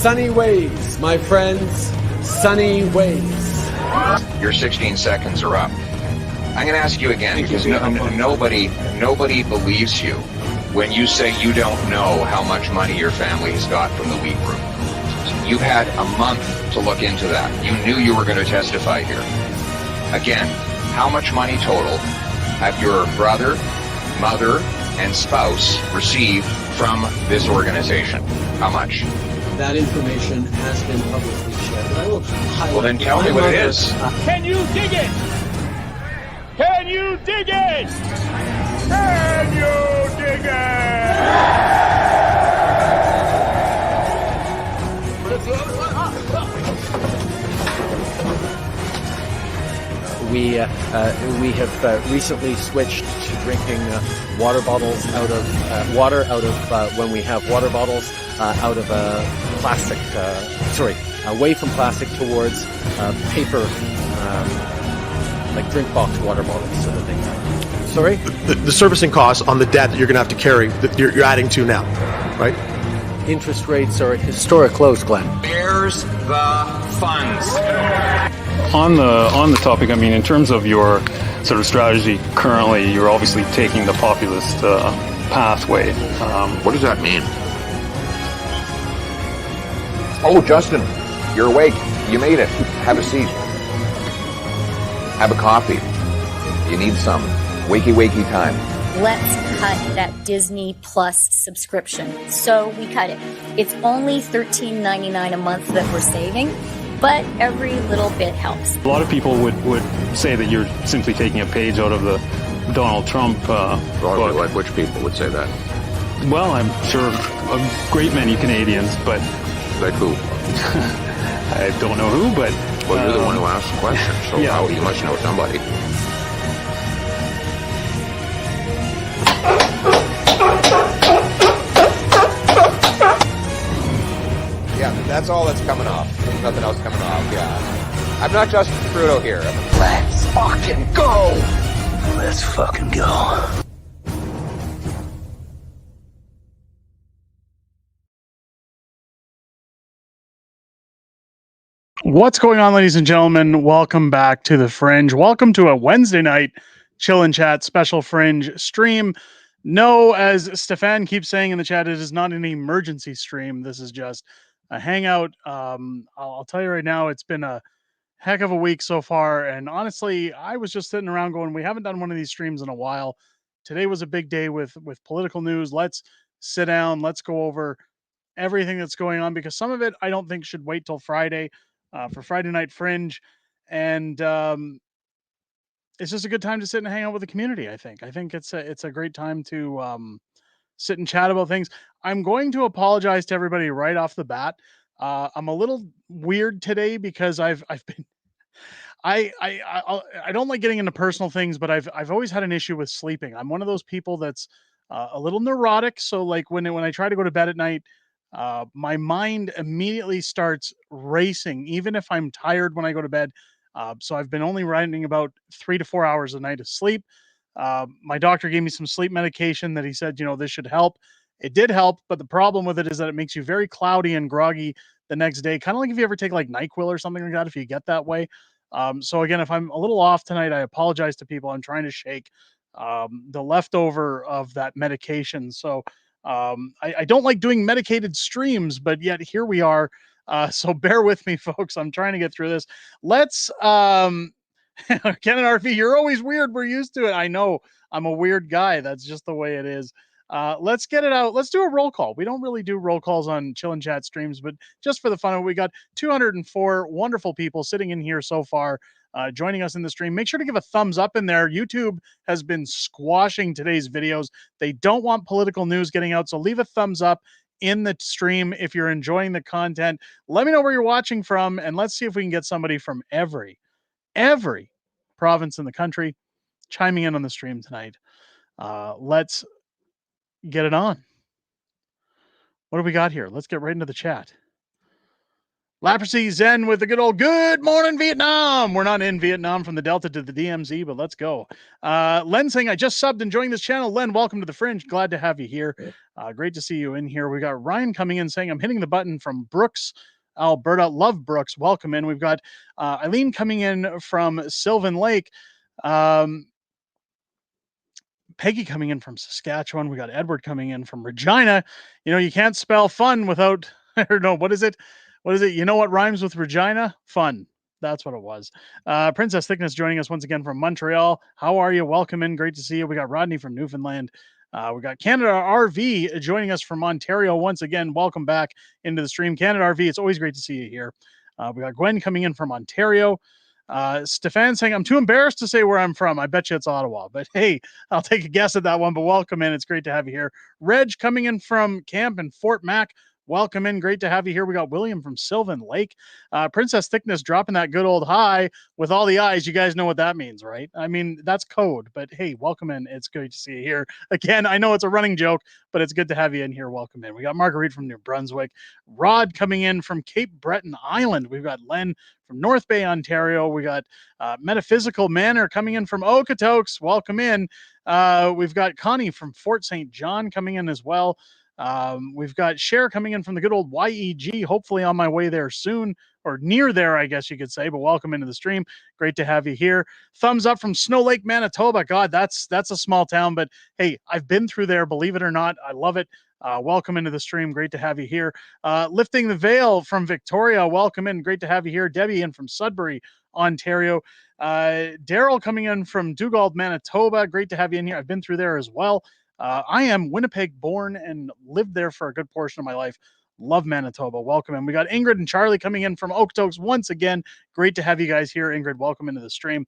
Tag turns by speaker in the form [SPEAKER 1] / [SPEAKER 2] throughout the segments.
[SPEAKER 1] Sunny ways, my friends. Sunny ways.
[SPEAKER 2] Your 16 seconds are up. I'm going to ask you again because nobody believes you when you say you don't know how much money your family has got from the wheat group. You've had a month to look into that. You knew you were going to testify here. Again, how much money total have your brother, mother, and spouse received from this organization? How much?
[SPEAKER 1] That information has been publicly shared. I will highlight.
[SPEAKER 2] Well, then tell me what it is.
[SPEAKER 3] Can you dig it? Can you dig it? Can you dig it?
[SPEAKER 4] We have recently switched to drinking water bottles out of when we have water bottles out of plastic. Away from plastic towards paper, like drink box water bottles sort of thing. Sorry?
[SPEAKER 5] The servicing costs on the debt that you're going to have to carry, that you're adding to now, right?
[SPEAKER 4] Interest rates are at historic lows, Glenn.
[SPEAKER 2] Where's the funds?
[SPEAKER 6] On the topic, I mean, in terms of your sort of strategy currently, you're obviously taking the populist pathway.
[SPEAKER 2] What does that mean? Oh, Justin, you're awake. You made it. Have a seat. Have a coffee. You need some. Wakey time.
[SPEAKER 7] Let's cut that Disney Plus subscription. So we cut it. It's only $13.99 a month that we're saving, but every little bit helps.
[SPEAKER 6] A lot of people would say that you're simply taking a page out of the Donald Trump book.
[SPEAKER 2] Like which people would say that?
[SPEAKER 6] Well, I'm sure a great many Canadians, but...
[SPEAKER 2] Like who?
[SPEAKER 6] I don't know who, but...
[SPEAKER 2] Well, you're the one who asked the question, so
[SPEAKER 6] yeah.
[SPEAKER 2] You must know somebody. Yeah, that's all that's coming off. There's nothing else coming off, yeah. I'm not Justin Trudeau here. Let's fucking go!
[SPEAKER 8] Let's fucking go.
[SPEAKER 9] What's going on, ladies and gentlemen? Welcome back to The Fringe. Welcome to a Wednesday night Chill and Chat special Fringe stream. No, as Stefan keeps saying in the chat, it is not an emergency stream. This is just a hangout. I'll tell you right now, it's been a heck of a week so far. And honestly, I was just sitting around going, we haven't done one of these streams in a while. Today was a big day with political news. Let's sit down. Let's go over everything that's going on, because some of it I don't think should wait till Friday. For Friday Night Fringe, and it's just a good time to sit and hang out with the community. I think it's a great time to sit and chat about things. I'm going to apologize to everybody right off the bat. I'm a little weird today because I've been I don't like getting into personal things, but I've always had an issue with sleeping. I'm one of those people that's a little neurotic. So like when I try to go to bed at night, my mind immediately starts racing, even if I'm tired when I go to bed. So I've been only running about 3 to 4 hours a night of sleep. My doctor gave me some sleep medication that he said, this should help. It did help, but the problem with it is that it makes you very cloudy and groggy the next day. Kind of like if you ever take like NyQuil or something like that, if you get that way. So again, if I'm a little off tonight, I apologize to people. I'm trying to shake the leftover of that medication. So I don't like doing medicated streams, but yet here we are. So bear with me, folks. I'm trying to get through this. Let's Ken and RP, you're always weird. We're used to it. I know I'm a weird guy. That's just the way it is. Let's get it out. Let's do a roll call. We don't really do roll calls on Chill and Chat streams, but just for the fun of it, we got 204 wonderful people sitting in here so far, joining us in the stream. Make sure to give a thumbs up in there. YouTube has been squashing today's videos. They don't want political news getting out, so leave a thumbs up in the stream if you're enjoying the content. Let me know where you're watching from, and let's see if we can get somebody from every province in the country chiming in on the stream tonight. Let's get it on. What do we got here? Let's get right into the chat. Leprosy Zen with the good old good morning Vietnam. We're not in Vietnam from the Delta to the DMZ, but let's go. Len saying, I just subbed enjoying this channel. Len, welcome to the Fringe. Glad to have you here. Great to see you in here. We got Ryan coming in saying, I'm hitting the button from Brooks, Alberta. Love Brooks. Welcome in. We've got Eileen coming in from Sylvan Lake. Peggy coming in from Saskatchewan. We got Edward coming in from Regina. You know, you can't spell fun without, or no, what is it? What is it? You know what rhymes with Regina? Fun. That's what it was. Princess Thickness joining us once again from Montreal. How are you? Welcome in. Great to see you. We got Rodney from Newfoundland. We got Canada RV joining us from Ontario once again. Welcome back into the stream. Canada RV, it's always great to see you here. We got Gwen coming in from Ontario. Stefan saying, I'm too embarrassed to say where I'm from. I bet you it's Ottawa, but hey, I'll take a guess at that one, but welcome in. It's great to have you here. Reg coming in from camp in Fort Mac. Welcome in. Great to have you here. We got William from Sylvan Lake. Princess Thickness dropping that good old hi with all the eyes. You guys know what that means, right? I mean, that's code, but hey, welcome in. It's good to see you here. Again, I know it's a running joke, but it's good to have you in here. Welcome in. We got Marguerite from New Brunswick. Rod coming in from Cape Breton Island. We've got Len from North Bay, Ontario. We got Metaphysical Manor coming in from Okotoks. Welcome in. We've got Connie from Fort St. John coming in as well. We've got Cher coming in from the good old YEG, hopefully on my way there soon, or near there, I guess you could say, but welcome into the stream. Great to have you here. Thumbs up from Snow Lake, Manitoba. God, that's a small town, but hey, I've been through there, believe it or not. I love it. Welcome into the stream. Great to have you here. Lifting the Veil from Victoria. Welcome in. Great to have you here. Debbie in from Sudbury, Ontario. Daryl coming in from Dugald, Manitoba. Great to have you in here. I've been through there as well. I am Winnipeg born and lived there for a good portion of my life. Love Manitoba. Welcome in. We got Ingrid and Charlie coming in from Okotoks once again. Great to have you guys here. Ingrid, welcome into the stream.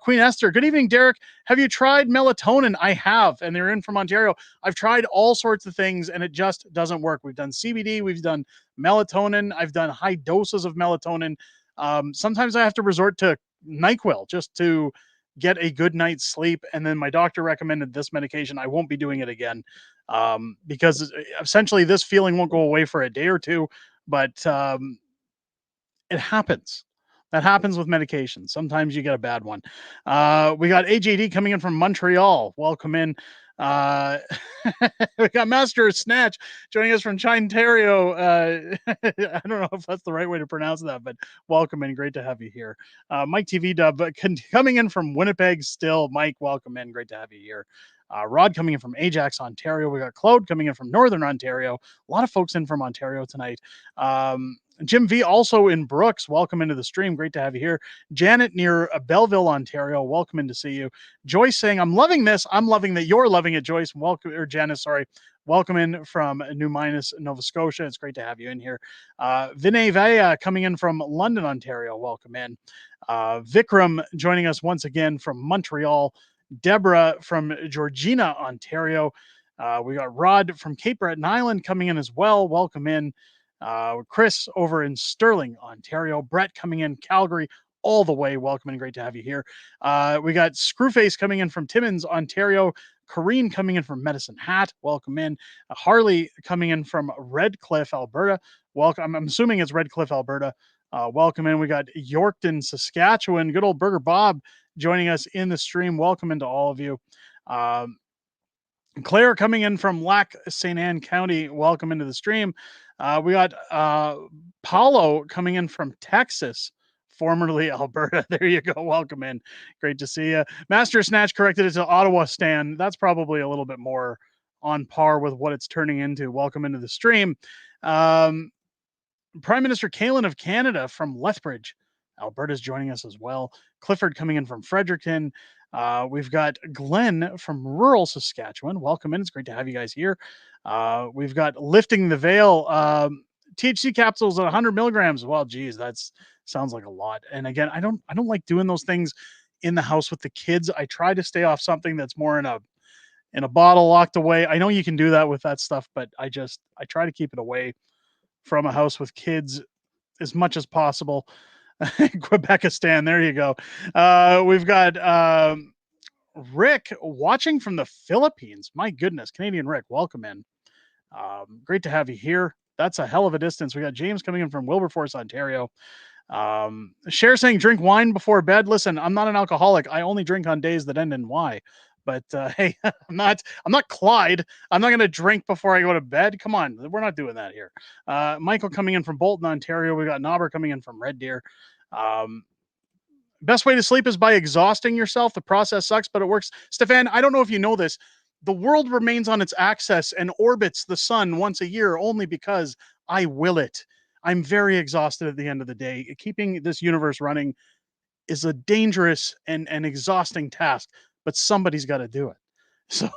[SPEAKER 9] Queen Esther, good evening, Derek. Have you tried melatonin? I have, and they're in from Ontario. I've tried all sorts of things, and it just doesn't work. We've done CBD. We've done melatonin. I've done high doses of melatonin. Sometimes I have to resort to NyQuil just to get a good night's sleep. And then my doctor recommended this medication. I won't be doing it again because essentially this feeling won't go away for a day or two, but it happens. That happens with medication. Sometimes you get a bad one. We got AJD coming in from Montreal. Welcome in. We got Master Snatch joining us from Ontario. I don't know if that's the right way to pronounce that, but welcome in. Great to have you here. Mike TV Dub coming in from Winnipeg still. Mike, welcome in. Great to have you here. Rod coming in from Ajax, Ontario. We got Claude coming in from Northern Ontario. A lot of folks in from Ontario tonight. Jim V also in Brooks. Welcome into the stream. Great to have you here. Janet near Belleville, Ontario. Welcome in to see you. Joyce saying, I'm loving this. I'm loving that you're loving it, Joyce. Welcome, or Janice, sorry. Welcome in from New Minas, Nova Scotia. It's great to have you in here. Vinay Vaya coming in from London, Ontario. Welcome in. Vikram joining us once again from Montreal. Deborah from Georgina, Ontario. We got Rod from Cape Breton Island coming in as well. Welcome in. Chris over in Sterling, Ontario. Brett coming in Calgary all the way. Welcome and great to have you here. We got Screwface coming in from Timmins, Ontario. Corrine coming in from Medicine Hat. Welcome in. Harley coming in from Red Cliff, Alberta. Welcome. I'm assuming it's Red Cliff, Alberta. Welcome in. We got Yorkton, Saskatchewan. Good old Burger Bob joining us in the stream. Welcome into all of you. Claire coming in from Lac St. Anne County. Welcome into the stream. We got Paulo coming in from Texas, formerly Alberta. There you go. Welcome in. Great to see you. Master Snatch corrected it to Ottawa Stan. That's probably a little bit more on par with what it's turning into. Welcome into the stream. Prime Minister Kaylin of Canada from Lethbridge, Alberta is joining us as well. Clifford coming in from Fredericton. We've got Glenn from rural Saskatchewan. Welcome in. It's great to have you guys here. We've got Lifting the Veil. THC capsules at 100 milligrams. Well, geez, that's sounds like a lot. And again, I don't like doing those things in the house with the kids. I try to stay off something that's more in a bottle locked away. I know you can do that with that stuff, but I try to keep it away from a house with kids as much as possible. Quebecistan, there you go. We've got Rick watching from the Philippines. My goodness, Canadian Rick, welcome in. Great to have you here. That's a hell of a distance. We got James coming in from Wilberforce, Ontario. Cher saying drink wine before bed. Listen, I'm not an alcoholic. I only drink on days that end in Y. But hey, I'm not Clyde. I'm not going to drink before I go to bed. Come on, we're not doing that here. Michael coming in from Bolton, Ontario. We got Nobber coming in from Red Deer. Best way to sleep is by exhausting yourself. The process sucks, but it works. Stefan, I don't know if you know this. The world remains on its axis and orbits the sun once a year only because I will it. I'm very exhausted at the end of the day. Keeping this universe running is a dangerous and exhausting task, but somebody's got to do it. So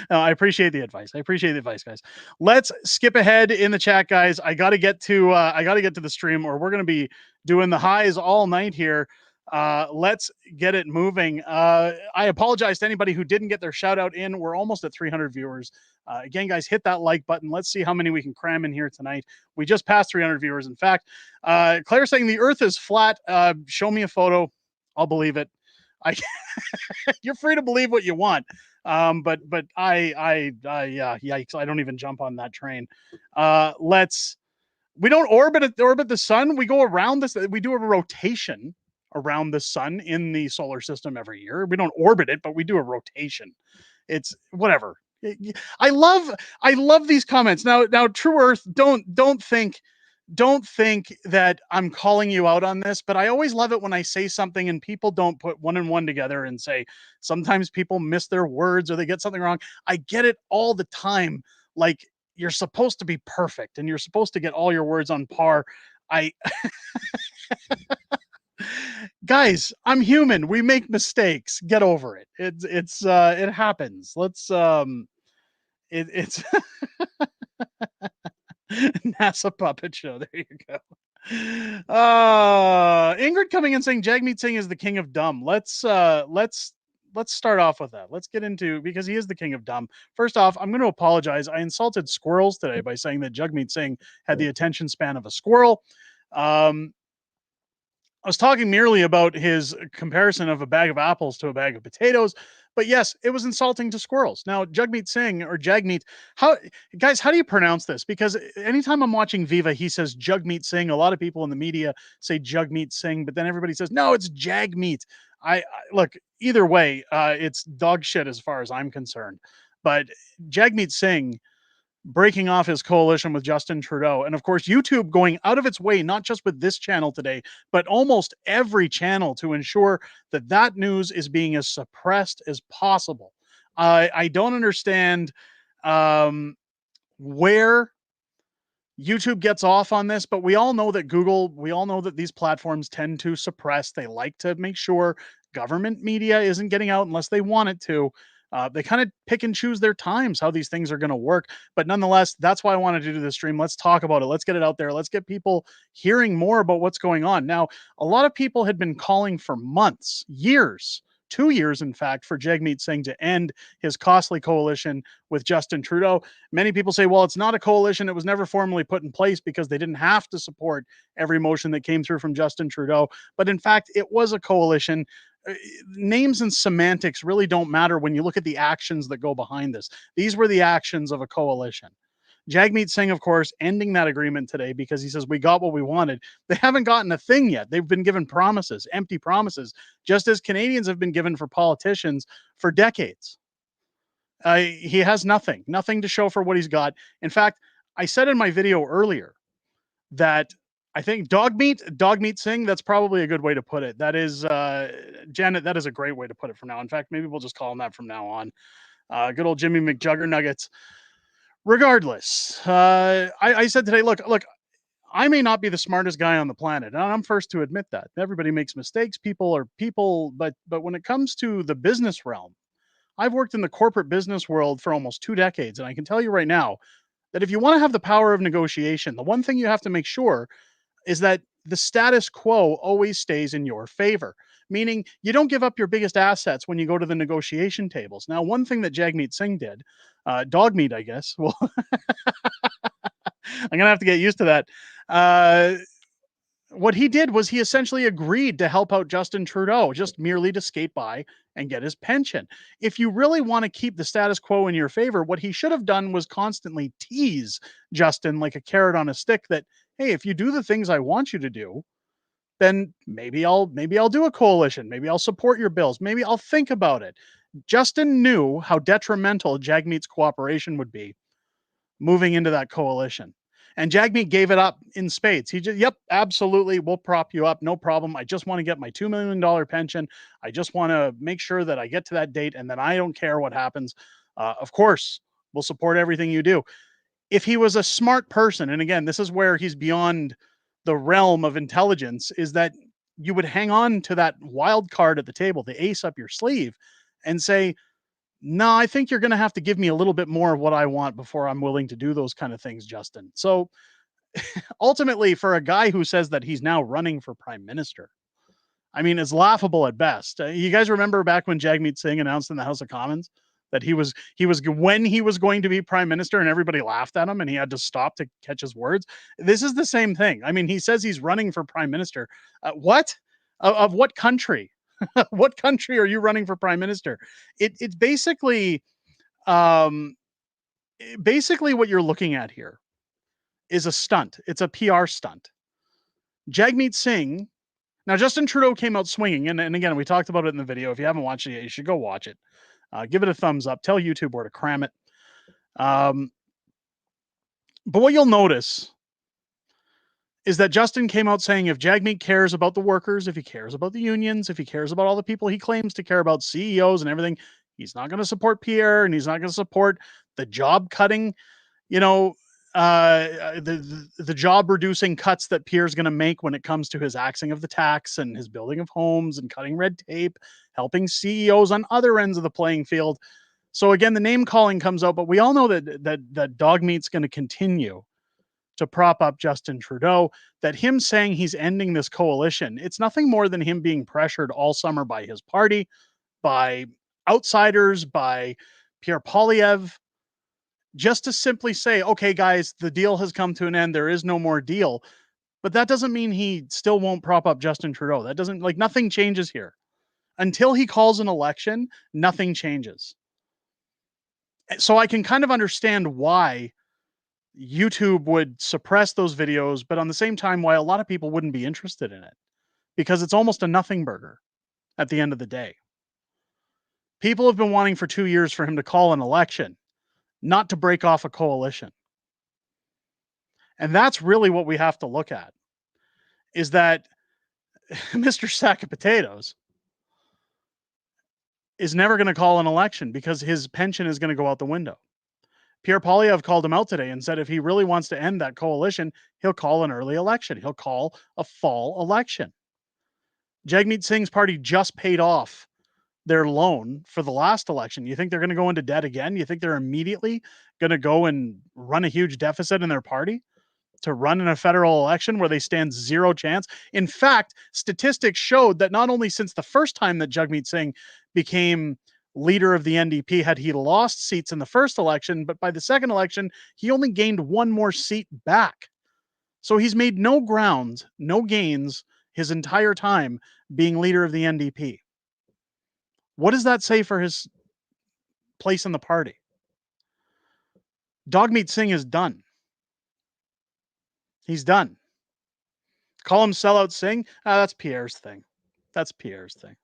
[SPEAKER 9] no, I appreciate the advice. Guys. Let's skip ahead in the chat, guys. I got to get to the stream, or we're going to be doing the highs all night here. Let's get it moving. I apologize to anybody who didn't get their shout out in. We're almost at 300 viewers. Again, guys, hit that like button. Let's see how many we can cram in here tonight. We just passed 300 viewers. In fact, Claire saying the earth is flat. Show me a photo. I'll believe it. You're free to believe what you want. But yeah, yikes. I don't even jump on that train. We don't orbit the sun. We go around this. We do a rotation around the sun in the solar system every year. We don't orbit it, but we do a rotation. It's whatever. I love these comments. Now, True Earth, don't think that I'm calling you out on this, but I always love it when I say something and people don't put one and one together and say, sometimes people miss their words or they get something wrong. I get it all the time. Like, you're supposed to be perfect and you're supposed to get all your words on par. Guys, I'm human. We make mistakes. Get over it. It happens. Let's it's NASA puppet show. There you go. Ingrid coming in saying Jagmeet Singh is the king of dumb. Let's start off with that. Let's get into, because he is the king of dumb. First off, I'm going to apologize. I insulted squirrels today by saying that Jagmeet Singh had the attention span of a squirrel. I was talking merely about his comparison of a bag of apples to a bag of potatoes, but yes, it was insulting to squirrels. Now, Jagmeet Singh, or Jagmeet, how do you pronounce this? Because anytime I'm watching Viva, he says Jagmeet Singh. A lot of people in the media say Jagmeet Singh, but then everybody says, no, it's Jagmeet. I look, either way, it's dog shit as far as I'm concerned. But Jagmeet Singh breaking off his coalition with Justin Trudeau. And of course, YouTube going out of its way, not just with this channel today, but almost every channel to ensure that that news is being as suppressed as possible. I don't understand where YouTube gets off on this, but we all know that we all know that these platforms tend to suppress. They like to make sure government media isn't getting out unless they want it to. They kind of pick and choose their times, how these things are going to work. But nonetheless, that's why I wanted to do this stream. Let's talk about it. Let's get it out there. Let's get people hearing more about what's going on. Now, a lot of people had been calling for months, years, 2 years, in fact, for Jagmeet Singh to end his costly coalition with Justin Trudeau. Many people say, well, it's not a coalition. It was never formally put in place because they didn't have to support every motion that came through from Justin Trudeau. But in fact, it was a coalition. Names and semantics really don't matter when you look at the actions that go behind this. These were the actions of a coalition. Jagmeet Singh, of course, ending that agreement today because he says we got what we wanted. They haven't gotten a thing yet. They've been given promises, empty promises, just as Canadians have been given for politicians for decades. He has nothing to show for what he's got. In fact, I said in my video earlier that I think Dogmeat Singh, that's probably a good way to put it. That is, Janet, that is a great way to put it from now. In fact, maybe we'll just call him that from now on. Good old Jimmy McJuggernuggets. Regardless, I said today, look, I may not be the smartest guy on the planet, and I'm first to admit that. Everybody makes mistakes. People are people, but when it comes to the business realm, I've worked in the corporate business world for almost 2 decades, and I can tell you right now that if you want to have the power of negotiation, the one thing you have to make sure is that the status quo always stays in your favor, meaning you don't give up your biggest assets when you go to the negotiation tables. Now, one thing that Jagmeet Singh did, dog meat, I guess. Well, I'm going to have to get used to that. what he did was he essentially agreed to help out Justin Trudeau, just merely to skate by and get his pension. If you really want to keep the status quo in your favor, what he should have done was constantly tease Justin like a carrot on a stick that, hey, if you do the things I want you to do, then maybe I'll do a coalition. Maybe I'll support your bills. Maybe I'll think about it. Justin knew how detrimental Jagmeet's cooperation would be moving into that coalition. And Jagmeet gave it up in spades. He just, yep, absolutely, we'll prop you up, no problem. I just want to get my $2 million pension. I just want to make sure that I get to that date, and then I don't care what happens. Of course, we'll support everything you do. If he was a smart person, and again, this is where he's beyond the realm of intelligence, is that you would hang on to that wild card at the table, the ace up your sleeve, and say, no, I think you're going to have to give me a little bit more of what I want before I'm willing to do those kind of things, Justin. So ultimately, for a guy who says that he's now running for prime minister, I mean, it's laughable at best. You guys remember back when Jagmeet Singh announced in the House of Commons that he was when he was going to be prime minister, and everybody laughed at him and he had to stop to catch his words. This is the same thing. I mean, he says he's running for prime minister. What? Of what country? What country are you running for prime minister? It's basically what you're looking at here is a stunt. It's a PR stunt. Jagmeet Singh. Now, Justin Trudeau came out swinging, and again, we talked about it in the video. If you haven't watched it yet, you should go watch it. Give it a thumbs up. Tell YouTube where to cram it. But what you'll notice is that Justin came out saying if Jagmeet cares about the workers, if he cares about the unions, if he cares about all the people he claims to care about, CEOs and everything, he's not going to support Pierre, and he's not going to support the job cutting, the job reducing cuts that Pierre's going to make when it comes to his axing of the tax and his building of homes and cutting red tape, helping CEOs on other ends of the playing field. So again, the name calling comes out, but we all know that dog meat's going to continue to prop up Justin Trudeau, that him saying he's ending this coalition, it's nothing more than him being pressured all summer by his party, by outsiders, by Pierre Poilievre, just to simply say, okay, guys, the deal has come to an end. There is no more deal. But that doesn't mean he still won't prop up Justin Trudeau. That doesn't, nothing changes here. Until he calls an election, nothing changes. So I can kind of understand why YouTube would suppress those videos, but on the same time, why a lot of people wouldn't be interested in it, because it's almost a nothing burger at the end of the day. People have been wanting for 2 years for him to call an election, not to break off a coalition. And that's really what we have to look at, is that Mr. Sack of Potatoes is never going to call an election because his pension is going to go out the window. Pierre Poilievre called him out today and said if he really wants to end that coalition, he'll call an early election. He'll call a fall election. Jagmeet Singh's party just paid off their loan for the last election. You think they're going to go into debt again? You think they're immediately going to go and run a huge deficit in their party to run in a federal election where they stand zero chance? In fact, statistics showed that not only since the first time that Jagmeet Singh became leader of the NDP had he lost seats in the first election, but by the second election, he only gained one more seat back. So he's made no ground, no gains his entire time being leader of the NDP. What does that say for his place in the party? Jagmeet Singh is done. He's done. Call him sellout Singh? That's Pierre's thing. That's Pierre's thing.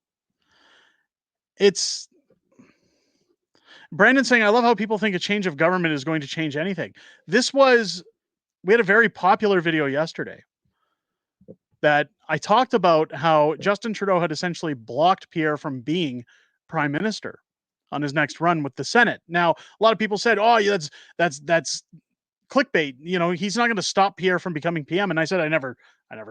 [SPEAKER 9] It's Brandon saying, I love how people think a change of government is going to change anything. We had a very popular video yesterday that I talked about how Justin Trudeau had essentially blocked Pierre from being prime minister on his next run with the Senate. Now, a lot of people said, oh, yeah, that's clickbait. He's not going to stop Pierre from becoming PM. And I said, I never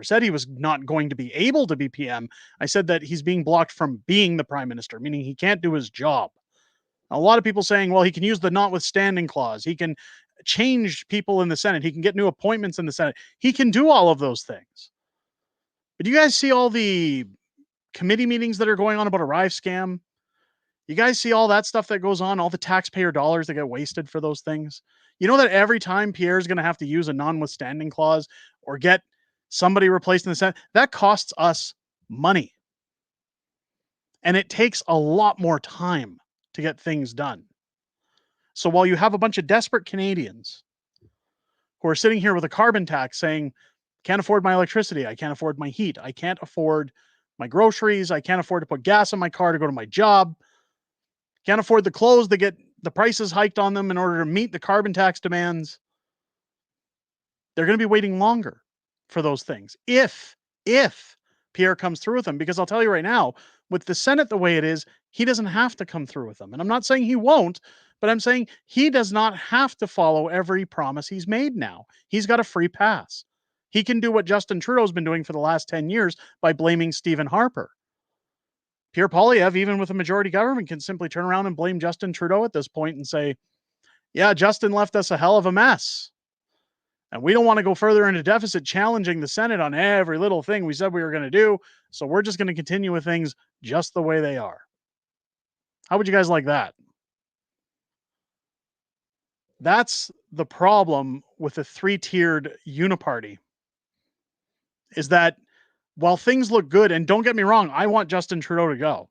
[SPEAKER 9] said he was not going to be able to be PM. I said that he's being blocked from being the prime minister, meaning he can't do his job. A lot of people saying, well, he can use the notwithstanding clause. He can change people in the Senate. He can get new appointments in the Senate. He can do all of those things. But do you guys see all the committee meetings that are going on about Arrive scam? You guys see all that stuff that goes on, all the taxpayer dollars that get wasted for those things? You know that every time Pierre's going to have to use a notwithstanding clause or get somebody replaced in the Senate. That costs us money. And it takes a lot more time to get things done. So while you have a bunch of desperate Canadians who are sitting here with a carbon tax saying, can't afford my electricity, I can't afford my heat, I can't afford my groceries, I can't afford to put gas in my car to go to my job, can't afford the clothes that get the prices hiked on them in order to meet the carbon tax demands, they're going to be waiting longer for those things. If Pierre comes through with them, because I'll tell you right now, with the Senate the way it is, he doesn't have to come through with them. And I'm not saying he won't, but I'm saying he does not have to follow every promise he's made now. He's got a free pass. He can do what Justin Trudeau's been doing for the last 10 years by blaming Stephen Harper. Pierre Poilievre, even with a majority government, can simply turn around and blame Justin Trudeau at this point and say, yeah, Justin left us a hell of a mess. And we don't want to go further into deficit challenging the Senate on every little thing we said we were going to do. So we're just going to continue with things just the way they are. How would you guys like that? That's the problem with the three-tiered uniparty, is that while things look good, and don't get me wrong, I want Justin Trudeau to go.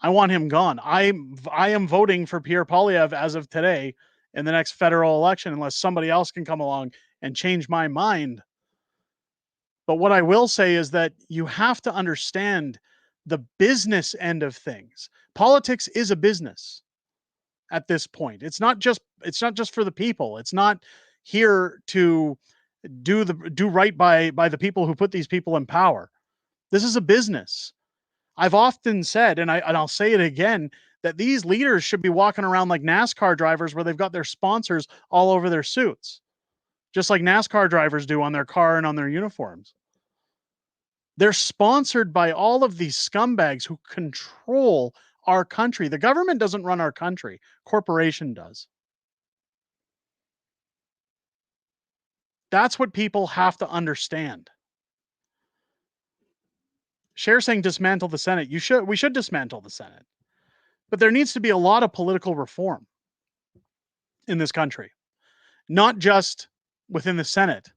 [SPEAKER 9] I want him gone. I am voting for Pierre Poilievre as of today in the next federal election, unless somebody else can come along and change my mind. But what I will say is that you have to understand the business end of things. Politics is a business at this point. It's not just for the people. It's not here to do right by the people who put these people in power. This is a business. I've often said, and I'll say it again, that these leaders should be walking around like NASCAR drivers where they've got their sponsors all over their suits, just like NASCAR drivers do on their car and on their uniforms. They're sponsored by all of these scumbags who control our country. The government doesn't run our country. Corporation does. That's what people have to understand. Cher saying dismantle the Senate. We should dismantle the Senate. But there needs to be a lot of political reform in this country, not just within the Senate.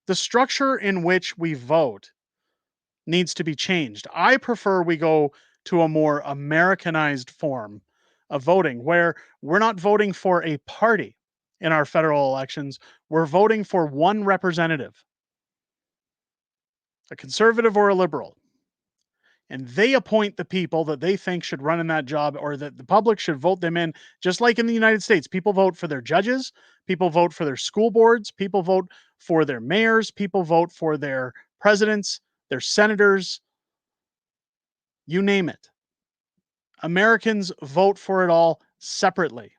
[SPEAKER 9] The structure in which we vote needs to be changed. I prefer we go to a more Americanized form of voting, where we're not voting for a party in our federal elections. We're voting for one representative, a conservative or a liberal. And they appoint the people that they think should run in that job, or that the public should vote them in, just like in the United States. People vote for their judges, people vote for their school boards, people vote for their mayors, people vote for their presidents, their senators, you name it. Americans vote for it all separately.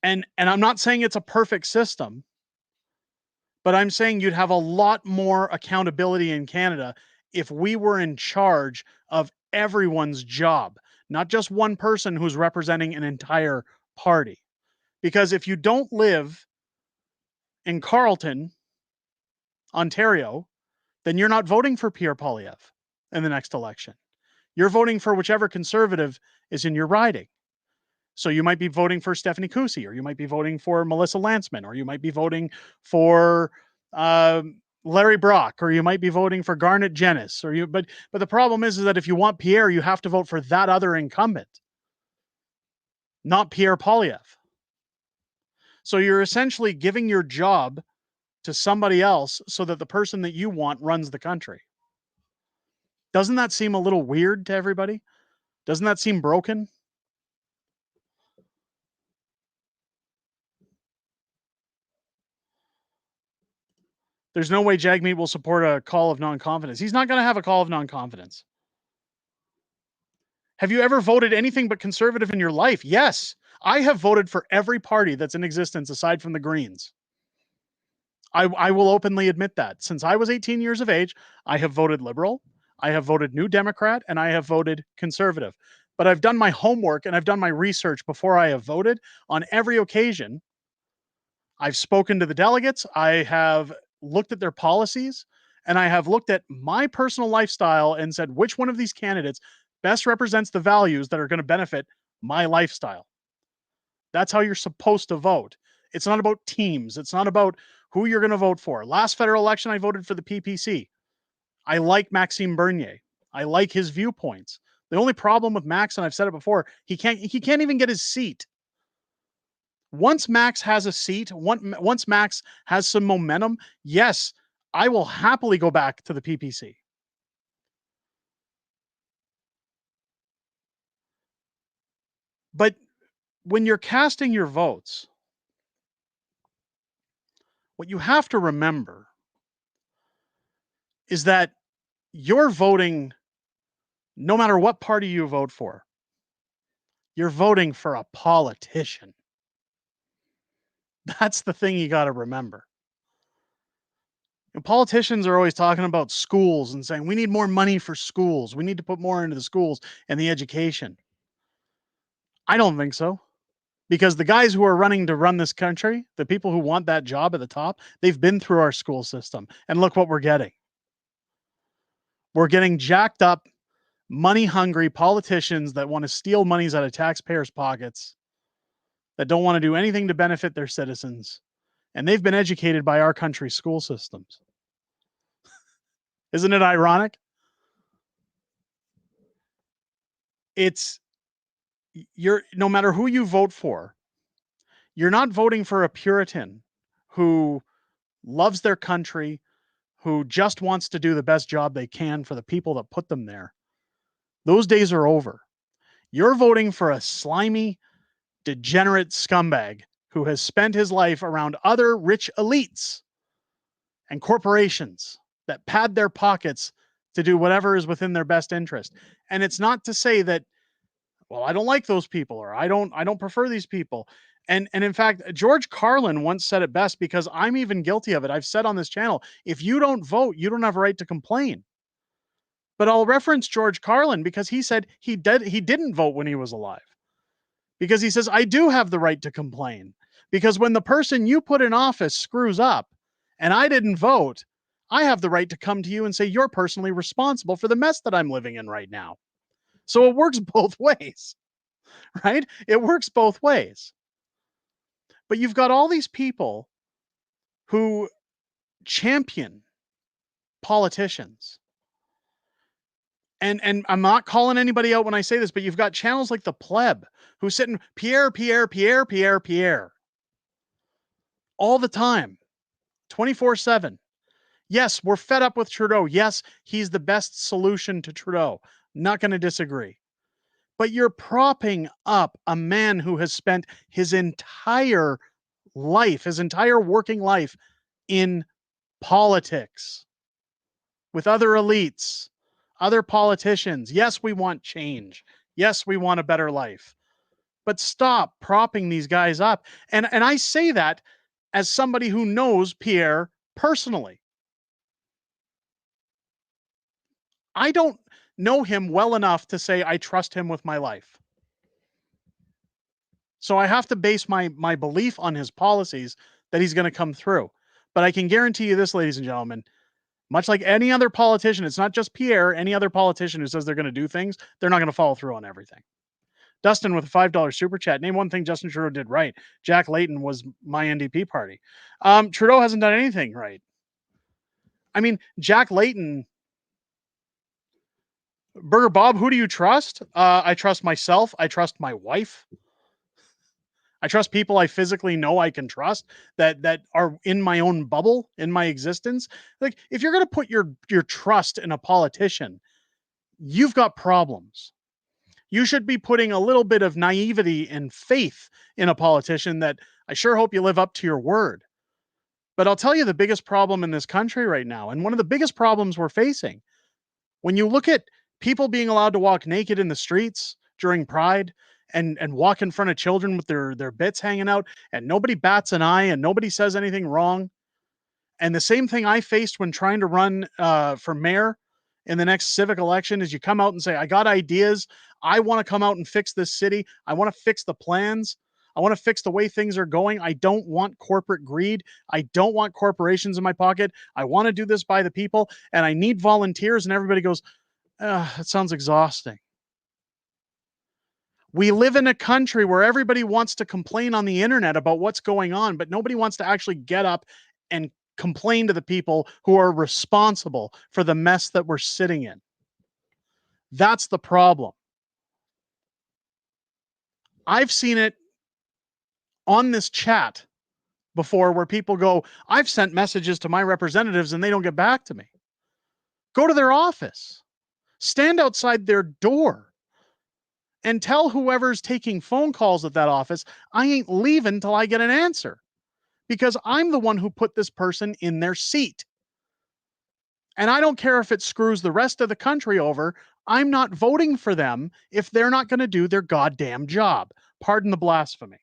[SPEAKER 9] And I'm not saying it's a perfect system, but I'm saying you'd have a lot more accountability in Canada if we were in charge of everyone's job, not just one person who's representing an entire party. Because if you don't live in Carleton, Ontario, then you're not voting for Pierre Poilievre in the next election. You're voting for whichever conservative is in your riding. So you might be voting for Stephanie Cousy, or you might be voting for Melissa Lantsman, or you might be voting for Larry Brock, or you might be voting for Garnet Jennis, but the problem is that if you want Pierre, you have to vote for that other incumbent, not Pierre Poilievre. So you're essentially giving your job to somebody else so that the person that you want runs the country. Doesn't that seem a little weird to everybody? Doesn't that seem broken? There's no way Jagmeet will support a call of non-confidence. He's not going to have a call of non-confidence. Have you ever voted anything but conservative in your life? Yes. I have voted for every party that's in existence aside from the Greens. I will openly admit that. Since I was 18 years of age, I have voted Liberal, I have voted New Democrat, and I have voted Conservative. But I've done my homework and I've done my research before I have voted on every occasion. I've spoken to the delegates. I have looked at their policies, and I have looked at my personal lifestyle and said, which one of these candidates best represents the values that are going to benefit my lifestyle? That's how you're supposed to vote. It's not about teams. It's not about who you're going to vote for. Last federal election, I voted for the PPC. I like Maxime Bernier. I like his viewpoints. The only problem with Max, and I've said it before, he can't even get his seat. Once Max has a seat, once Max has some momentum, yes, I will happily go back to the PPC. But when you're casting your votes, what you have to remember is that you're voting, no matter what party you vote for, you're voting for a politician. That's the thing you got to remember. And politicians are always talking about schools and saying, we need more money for schools. We need to put more into the schools and the education. I don't think so. Because the guys who are running to run this country, the people who want that job at the top, they've been through our school system. And look what we're getting. We're getting jacked up, money-hungry politicians that want to steal monies out of taxpayers' pockets, that don't want to do anything to benefit their citizens. And they've been educated by our country's school systems. Isn't it ironic? No matter who you vote for, you're not voting for a Puritan who loves their country, who just wants to do the best job they can for the people that put them there. Those days are over. You're voting for a slimy, degenerate scumbag who has spent his life around other rich elites and corporations that pad their pockets to do whatever is within their best interest. And it's not to say that, well, I don't like those people, or I don't prefer these people. And in fact, George Carlin once said it best, because I'm even guilty of it. I've said on this channel, if you don't vote, you don't have a right to complain. But I'll reference George Carlin because he said he didn't vote when he was alive. Because he says, I do have the right to complain. Because when the person you put in office screws up and I didn't vote, I have the right to come to you and say, you're personally responsible for the mess that I'm living in right now. So it works both ways, right? It works both ways. But you've got all these people who champion politicians. And I'm not calling anybody out when I say this, but you've got channels like the Pleb who sit in Pierre all the time, 24/7. Yes, we're fed up with Trudeau. Yes, he's the best solution to Trudeau. Not going to disagree. But you're propping up a man who has spent his entire life, his entire working life in politics with other elites, other politicians. Yes, we want change. Yes, we want a better life. But stop propping these guys up. And I say that as somebody who knows Pierre personally. I don't know him well enough to say I trust him with my life. So I have to base my belief on his policies that he's going to come through. But I can guarantee you this, ladies and gentlemen, much like any other politician, it's not just Pierre, any other politician who says they're going to do things, they're not going to follow through on everything. Dustin with a $5 super chat. Name one thing Justin Trudeau did right. Jack Layton was my NDP party. Trudeau hasn't done anything right. I mean, Jack Layton... Burger Bob, who do you trust? I trust myself. I trust my wife. I trust people I physically know I can trust that are in my own bubble, in my existence. Like, if you're going to put your trust in a politician, you've got problems. You should be putting a little bit of naivety and faith in a politician that I sure hope you live up to your word. But I'll tell you the biggest problem in this country right now, and one of the biggest problems we're facing, when you look at people being allowed to walk naked in the streets during Pride and walk in front of children with their bits hanging out, and nobody bats an eye and nobody says anything wrong. And the same thing I faced when trying to run for mayor in the next civic election is you come out and say, I got ideas. I want to come out and fix this city. I want to fix the plans. I want to fix the way things are going. I don't want corporate greed. I don't want corporations in my pocket. I want to do this by the people, and I need volunteers. And everybody goes, it sounds exhausting. We live in a country where everybody wants to complain on the internet about what's going on, but nobody wants to actually get up and complain to the people who are responsible for the mess that we're sitting in. That's the problem. I've seen it on this chat before where people go, I've sent messages to my representatives and they don't get back to me. Go to their office. Stand outside their door and tell whoever's taking phone calls at that office, I ain't leaving till I get an answer, because I'm the one who put this person in their seat. And I don't care if it screws the rest of the country over. I'm not voting for them if they're not going to do their goddamn job. Pardon the blasphemy.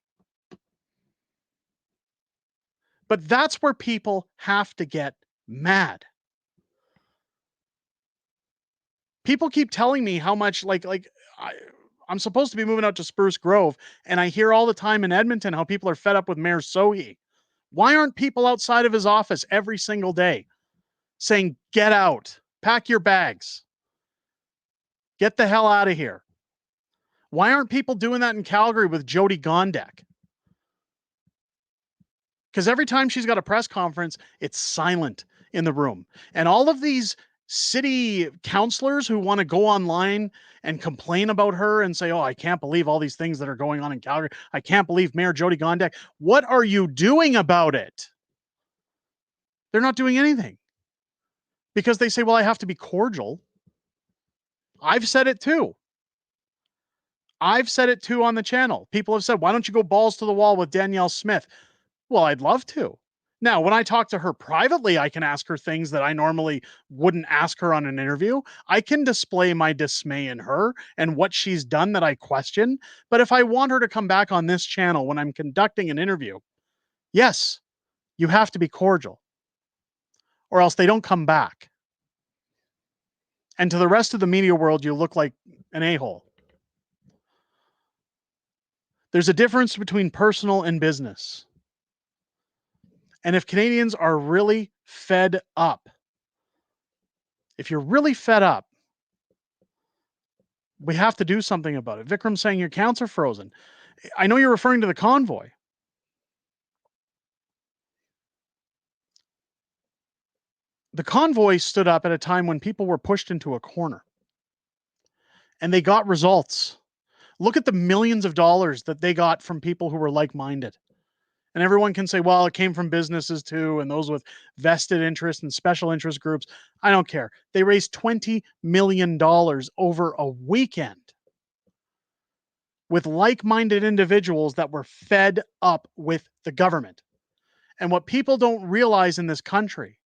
[SPEAKER 9] But that's where people have to get mad. People keep telling me how much I'm supposed to be moving out to Spruce Grove, and I hear all the time in Edmonton how people are fed up with Mayor Sohi. Why aren't people outside of his office every single day saying, get out, pack your bags, get the hell out of here? Why aren't people doing that in Calgary with Jody Gondek? Because every time she's got a press conference, it's silent in the room. And all of these city councillors who want to go online and complain about her and say, oh, I can't believe all these things that are going on in Calgary. I can't believe Mayor Jody Gondek. What are you doing about it? They're not doing anything. Because they say, well, I have to be cordial. I've said it too. I've said it too on the channel. People have said, why don't you go balls to the wall with Danielle Smith? Well, I'd love to. Now, when I talk to her privately, I can ask her things that I normally wouldn't ask her on an interview. I can display my dismay in her and what she's done that I question. But if I want her to come back on this channel when I'm conducting an interview, yes, you have to be cordial, or else they don't come back. And to the rest of the media world, you look like an a-hole. There's a difference between personal and business. And if Canadians are really fed up, if you're really fed up, we have to do something about it. Vikram's saying your accounts are frozen. I know you're referring to the convoy. The convoy stood up at a time when people were pushed into a corner. And they got results. Look at the millions of dollars that they got from people who were like-minded. And everyone can say, well, it came from businesses too, and those with vested interest and special interest groups. I don't care. They raised $20 million over a weekend with like-minded individuals that were fed up with the government. And what people don't realize in this country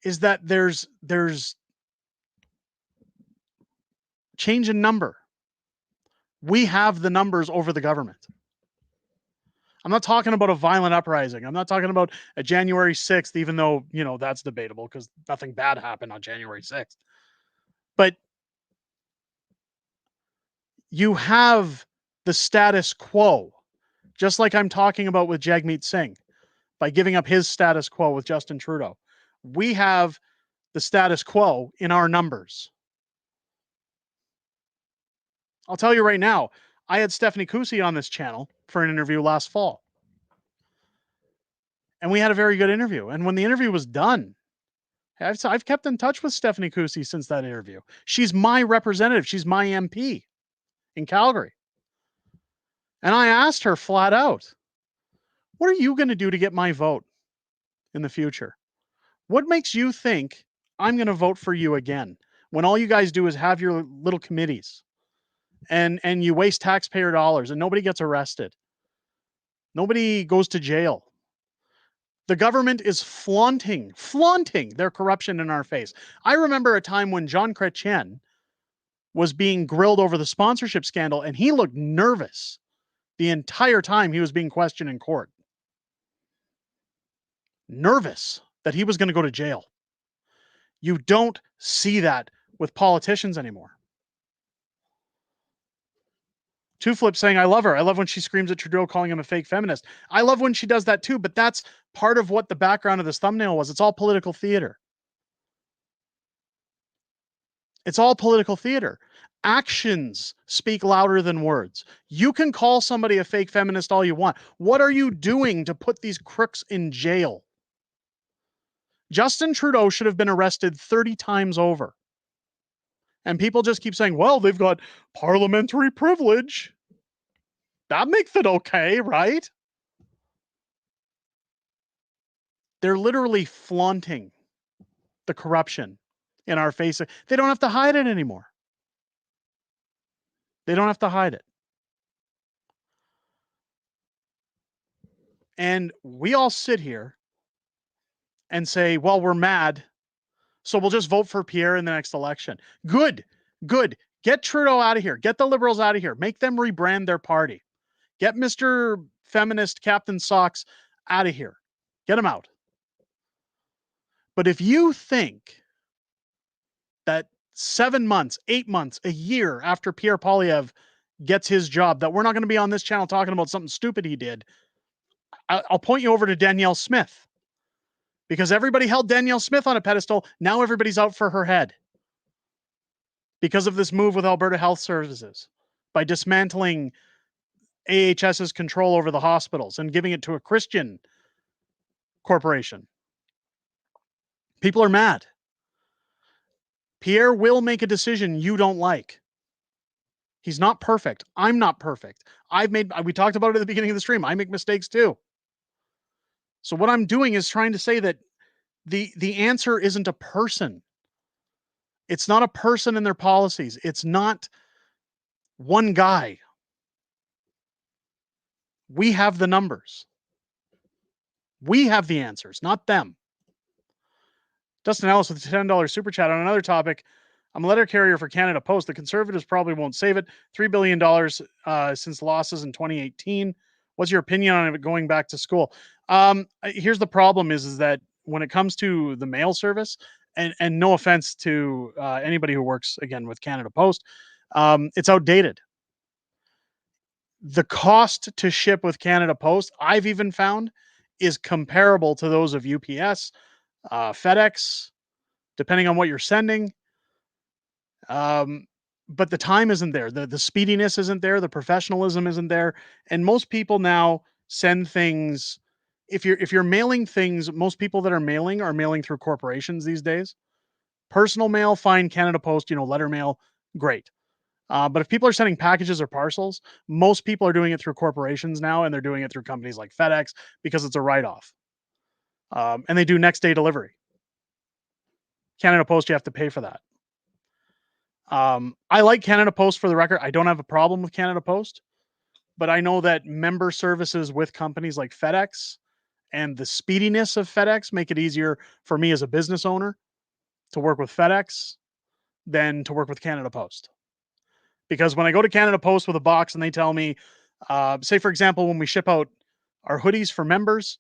[SPEAKER 9] is that there's change in number. We have the numbers over the government. I'm not talking about a violent uprising. I'm not talking about a January 6th, even though, that's debatable because nothing bad happened on January 6th. But you have the status quo, just like I'm talking about with Jagmeet Singh, by giving up his status quo with Justin Trudeau. We have the status quo in our numbers. I'll tell you right now, I had Stephanie Kusi on this channel for an interview last fall. And we had a very good interview. And when the interview was done, I've kept in touch with Stephanie Kusi since that interview. She's my representative. She's my MP in Calgary. And I asked her flat out, what are you going to do to get my vote in the future? What makes you think I'm going to vote for you again when all you guys do is have your little committees and you waste taxpayer dollars and nobody gets arrested? Nobody goes to jail. The government is flaunting their corruption in our face. I remember a time when Jean Chrétien was being grilled over the sponsorship scandal, and he looked nervous the entire time he was being questioned in court. Nervous that he was going to go to jail. You don't see that with politicians anymore. Two Flip saying, I love her. I love when she screams at Trudeau calling him a fake feminist. I love when she does that too, but that's part of what the background of this thumbnail was. It's all political theater. It's all political theater. Actions speak louder than words. You can call somebody a fake feminist all you want. What are you doing to put these crooks in jail? Justin Trudeau should have been arrested 30 times over. And people just keep saying, well, they've got parliamentary privilege. That makes it okay, right? They're literally flaunting the corruption in our face. They don't have to hide it anymore. They don't have to hide it. And we all sit here and say, well, we're mad, so we'll just vote for Pierre in the next election. Good, good. Get Trudeau out of here. Get the Liberals out of here. Make them rebrand their party. Get Mr. Feminist Captain Socks out of here. Get him out. But if you think that 7 months, 8 months, a year after Pierre Poilievre gets his job, that we're not going to be on this channel talking about something stupid he did, I'll point you over to Danielle Smith. Because everybody held Danielle Smith on a pedestal. Now everybody's out for her head. Because of this move with Alberta Health Services. By dismantling AHS's control over the hospitals and giving it to a Christian corporation. People are mad. Pierre will make a decision you don't like. He's not perfect. I'm not perfect. We talked about it at the beginning of the stream. I make mistakes too. So what I'm doing is trying to say that the answer isn't a person. It's not a person and their policies. It's not one guy. We have the numbers. We have the answers, not them. Dustin Ellis with a $10 super chat. On another topic, I'm a letter carrier for Canada Post. The Conservatives probably won't save it. $3 billion since losses in 2018. What's your opinion on it going back to school? Here's the problem is that when it comes to the mail service, and no offense to anybody who works, again, with Canada Post, it's outdated. The cost to ship with Canada Post, I've even found, is comparable to those of UPS, FedEx, depending on what you're sending. But the time isn't there. The speediness isn't there. The professionalism isn't there. And most people now send things. If you're mailing things, most people that are mailing through corporations these days. Personal mail, fine. Canada Post, letter mail, great. But if people are sending packages or parcels, most people are doing it through corporations now, and they're doing it through companies like FedEx because it's a write-off. And they do next day delivery. Canada Post, you have to pay for that. I like Canada Post, for the record. I don't have a problem with Canada Post, but I know that member services with companies like FedEx and the speediness of FedEx make it easier for me as a business owner to work with FedEx than to work with Canada Post. Because when I go to Canada Post with a box and they tell me, say, for example, when we ship out our hoodies for members,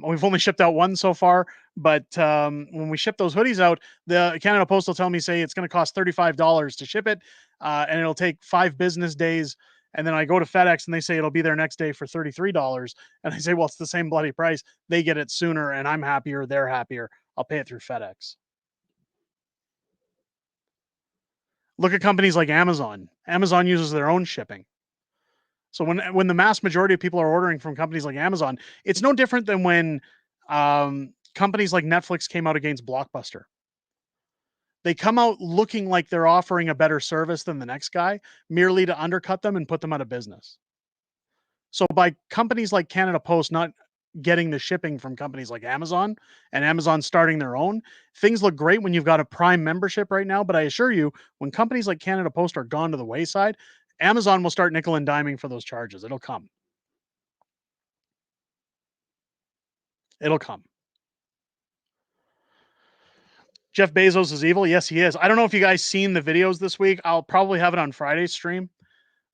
[SPEAKER 9] we've only shipped out one so far, but when we ship those hoodies out, the Canada Post will tell me, say, it's going to cost $35 to ship it, and it'll take 5 business days. And then I go to FedEx and they say it'll be there next day for $33. And I say, well, it's the same bloody price. They get it sooner and I'm happier. They're happier. I'll pay it through FedEx. Look at companies like Amazon. Amazon uses their own shipping. So when the mass majority of people are ordering from companies like Amazon, it's no different than when companies like Netflix came out against Blockbuster. They come out looking like they're offering a better service than the next guy, merely to undercut them and put them out of business. So by companies like Canada Post not getting the shipping from companies like Amazon and Amazon starting their own, things look great when you've got a Prime membership right now. But I assure you, when companies like Canada Post are gone to the wayside, Amazon will start nickel and diming for those charges. It'll come. It'll come. Jeff Bezos is evil. Yes, he is. I don't know if you guys seen the videos this week. I'll probably have it on Friday's stream.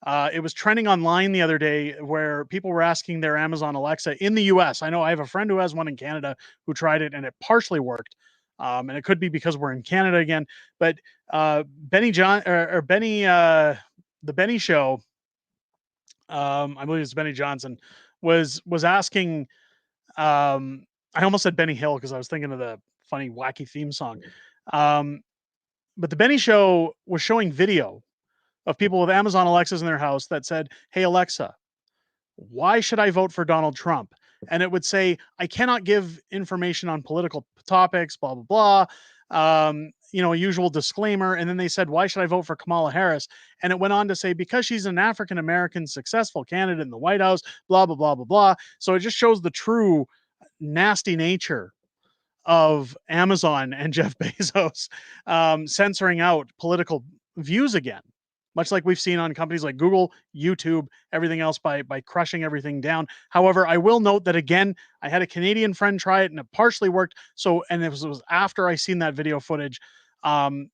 [SPEAKER 9] It was trending online the other day where people were asking their Amazon Alexa in the US. I know I have a friend who has one in Canada who tried it and it partially worked. And it could be because we're in Canada again. But the Benny Show, I believe it's Benny Johnson, was asking, I almost said Benny Hill because I was thinking of the funny, wacky theme song. But the Benny Show was showing video of people with Amazon Alexas in their house that said, "Hey Alexa, why should I vote for Donald Trump?" And it would say, "I cannot give information on political topics, blah, blah, blah." A usual disclaimer. And then they said, "Why should I vote for Kamala Harris?" And it went on to say, "Because she's an African American successful candidate in the White House, blah, blah, blah, blah, blah." So it just shows the true nasty nature of Amazon and Jeff Bezos censoring out political views again, much like we've seen on companies like Google, YouTube, everything else by crushing everything down. However, I will note that again, I had a Canadian friend try it and it partially worked. So, and it was after I seen that video footage, and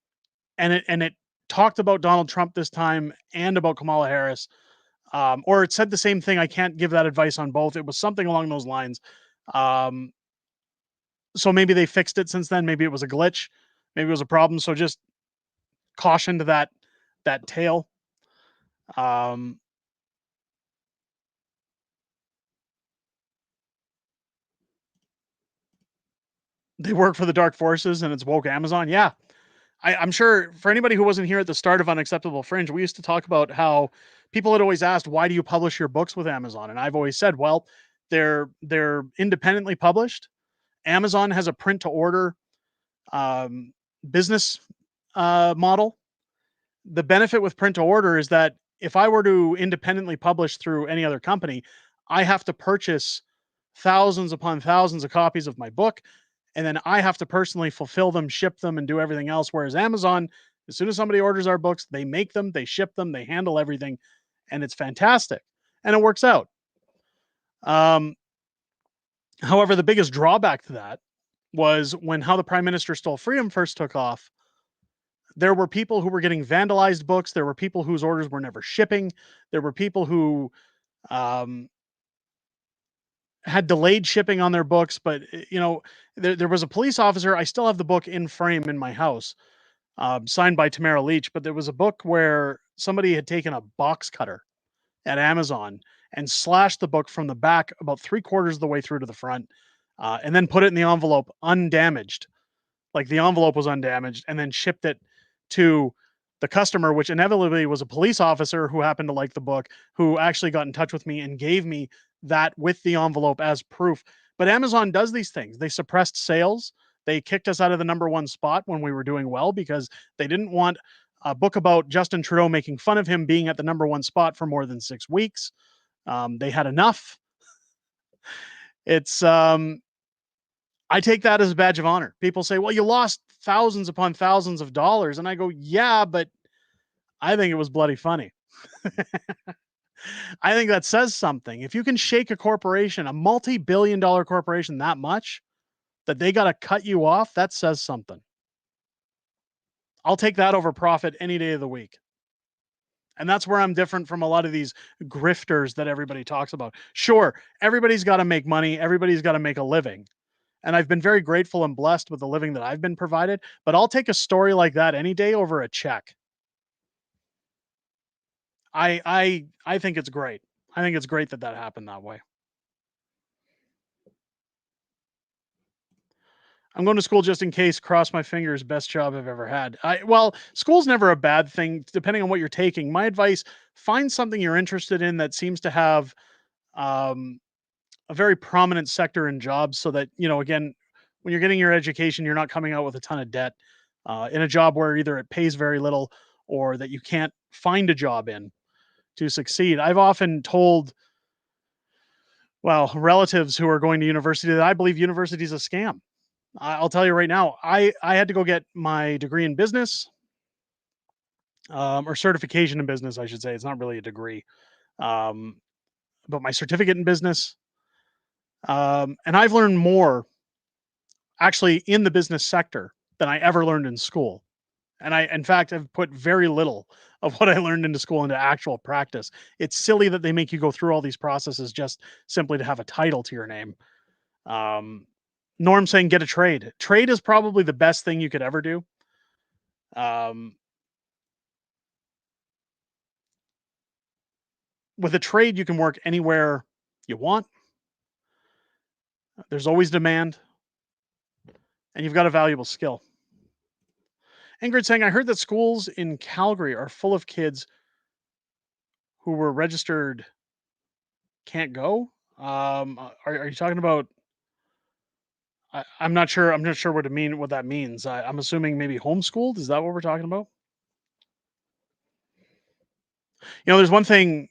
[SPEAKER 9] it talked about Donald Trump this time and about Kamala Harris, or it said the same thing. I can't give that advice on both. It was something along those lines. So maybe they fixed it since then. Maybe it was a glitch. Maybe it was a problem. So just caution to that tale. They work for the dark forces and it's woke Amazon. Yeah. I'm sure for anybody who wasn't here at the start of Unacceptable Fringe, we used to talk about how people had always asked, why do you publish your books with Amazon? And I've always said, well, they're independently published. Amazon has a print to order business model. The benefit with print to order is that if I were to independently publish through any other company, I have to purchase thousands upon thousands of copies of my book, and then I have to personally fulfill them, ship them, and do everything else. Whereas Amazon, as soon as somebody orders our books, they make them, they ship them, they handle everything, and it's fantastic, and it works out. However, the biggest drawback to that was when How the Prime Minister Stole Freedom first took off. There were people who were getting vandalized books. There were people whose orders were never shipping. There were people who had delayed shipping on their books. But, there was a police officer. I still have the book in frame in my house, signed by Tamara Leach. But there was a book where somebody had taken a box cutter at Amazon and slashed the book from the back about 3/4 of the way through to the front, and then put it in the envelope undamaged. Like the envelope was undamaged, and then shipped it to the customer, which inevitably was a police officer who happened to like the book, who actually got in touch with me and gave me that with the envelope as proof. But Amazon does these things. They suppressed sales. They kicked us out of the #1 spot when we were doing well because they didn't want a book about Justin Trudeau making fun of him being at the #1 spot for more than 6 weeks. They had enough. It's I take that as a badge of honor. People say, "Well, you lost thousands upon thousands of dollars." And I go, "Yeah, but I think it was bloody funny." I think that says something. If you can shake a corporation, a multi-billion-dollar corporation that much, that they got to cut you off, that says something. I'll take that over profit any day of the week. And that's where I'm different from a lot of these grifters that everybody talks about. Sure, everybody's got to make money. Everybody's got to make a living. And I've been very grateful and blessed with the living that I've been provided, but I'll take a story like that any day over a check. I think it's great. I think it's great that happened that way. I'm going to school just in case. Cross my fingers. Best job I've ever had. Well, school's never a bad thing, depending on what you're taking. My advice: find something you're interested in that seems to have a very prominent sector in jobs, so that again, when you're getting your education, you're not coming out with a ton of debt in a job where either it pays very little or that you can't find a job in to succeed. I've often told, relatives who are going to university that I believe university is a scam. I'll tell you right now, I had to go get my degree in business, or certification in business, I should say. It's not really a degree, but my certificate in business. And I've learned more actually in the business sector than I ever learned in school. And I, in fact, have put very little of what I learned into school into actual practice. It's silly that they make you go through all these processes just simply to have a title to your name. Norm saying get a trade. Trade is probably the best thing you could ever do. With a trade, you can work anywhere you want. There's always demand, and you've got a valuable skill. Ingrid saying, I heard that schools in Calgary are full of kids who were registered can't go. Are you talking about? I'm not sure. I'm not sure what that means. I'm assuming maybe homeschooled. Is that what we're talking about? There's one thing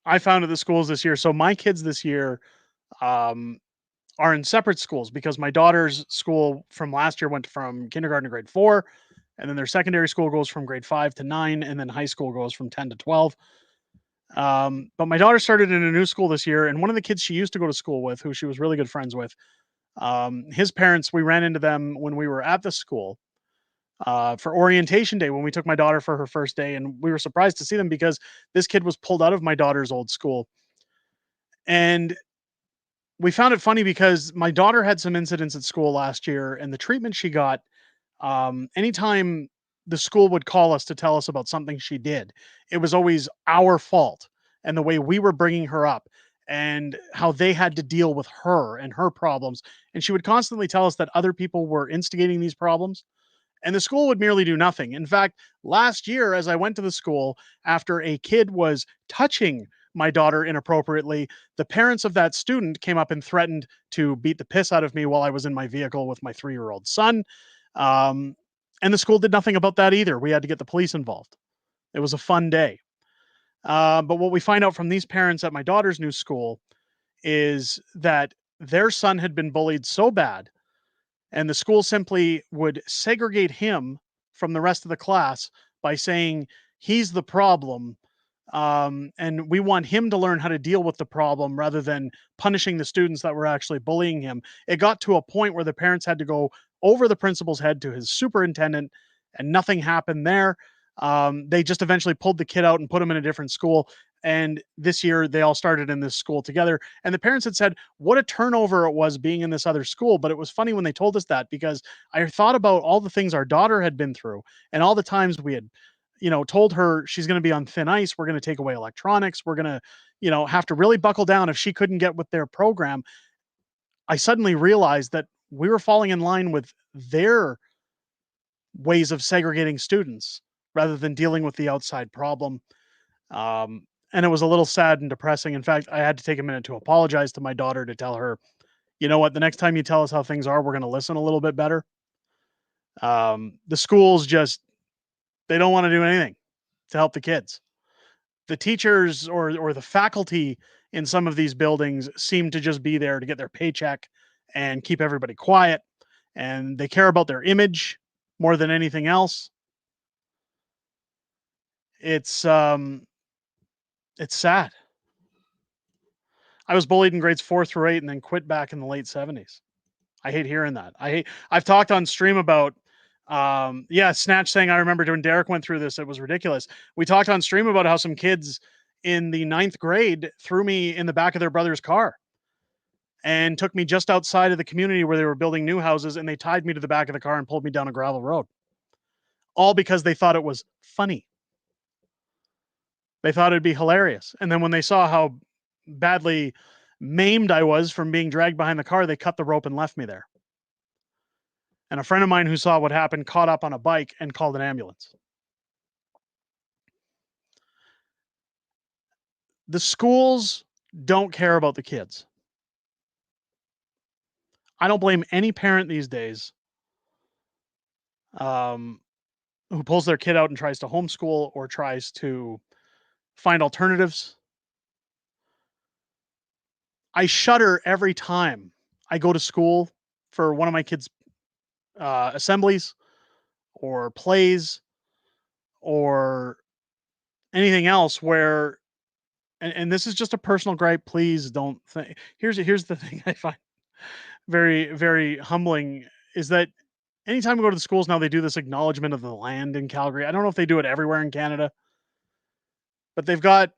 [SPEAKER 9] I found at the schools this year. So my kids this year um, are in separate schools because my daughter's school from last year went from kindergarten to grade 4, and then their secondary school goes from grade 5 to 9, and then high school goes from 10 to 12. But my daughter started in a new school this year, and one of the kids she used to go to school with, who she was really good friends with, his parents, we ran into them when we were at the school for orientation day when we took my daughter for her first day, and we were surprised to see them because this kid was pulled out of my daughter's old school. And we found it funny because my daughter had some incidents at school last year, and the treatment she got, anytime the school would call us to tell us about something she did, it was always our fault and the way we were bringing her up and how they had to deal with her and her problems. And she would constantly tell us that other people were instigating these problems, and the school would merely do nothing. In fact, last year, as I went to the school after a kid was touching my daughter inappropriately, the parents of that student came up and threatened to beat the piss out of me while I was in my vehicle with my 3-year-old son. Um, and the school did nothing about that either. We had to get the police involved. It was a fun day. But what we find out from these parents at my daughter's new school is that their son had been bullied so bad, and the school simply would segregate him from the rest of the class by saying he's the problem, and we want him to learn how to deal with the problem rather than punishing the students that were actually bullying him. It got to a point where the parents had to go over the principal's head to his superintendent, and nothing happened there. They just eventually pulled the kid out and put him in a different school. And this year they all started in this school together. And the parents had said, what a turnover it was being in this other school. But it was funny when they told us that, because I thought about all the things our daughter had been through and all the times we had, told her she's going to be on thin ice. We're going to take away electronics. We're going to, have to really buckle down if she couldn't get with their program. I suddenly realized that we were falling in line with their ways of segregating students rather than dealing with the outside problem. And it was a little sad and depressing. In fact, I had to take a minute to apologize to my daughter, to tell her, you know what, the next time you tell us how things are, we're going to listen a little bit better. The schools just, they don't want to do anything to help the kids. The teachers or the faculty in some of these buildings seem to just be there to get their paycheck and keep everybody quiet. And they care about their image more than anything else. It's sad. I was bullied in grades 4 through 8 and then quit back in the late 70s. I hate hearing that. I've talked on stream about, Snatch saying, I remember when Derek went through this, it was ridiculous. We talked on stream about how some kids in the 9th grade threw me in the back of their brother's car and took me just outside of the community where they were building new houses, and they tied me to the back of the car and pulled me down a gravel road. All because they thought it was funny. They thought it'd be hilarious. And then when they saw how badly maimed I was from being dragged behind the car, they cut the rope and left me there. And a friend of mine who saw what happened caught up on a bike and called an ambulance. The schools don't care about the kids. I don't blame any parent these days who pulls their kid out and tries to homeschool or tries to find alternatives. I shudder every time I go to school for one of my kids' assemblies or plays or anything else where, and this is just a personal gripe, please don't think, here's the thing I find very, very humbling is that anytime we go to the schools now, they do this acknowledgement of the land in Calgary. I don't know if they do it everywhere in Canada, but they've got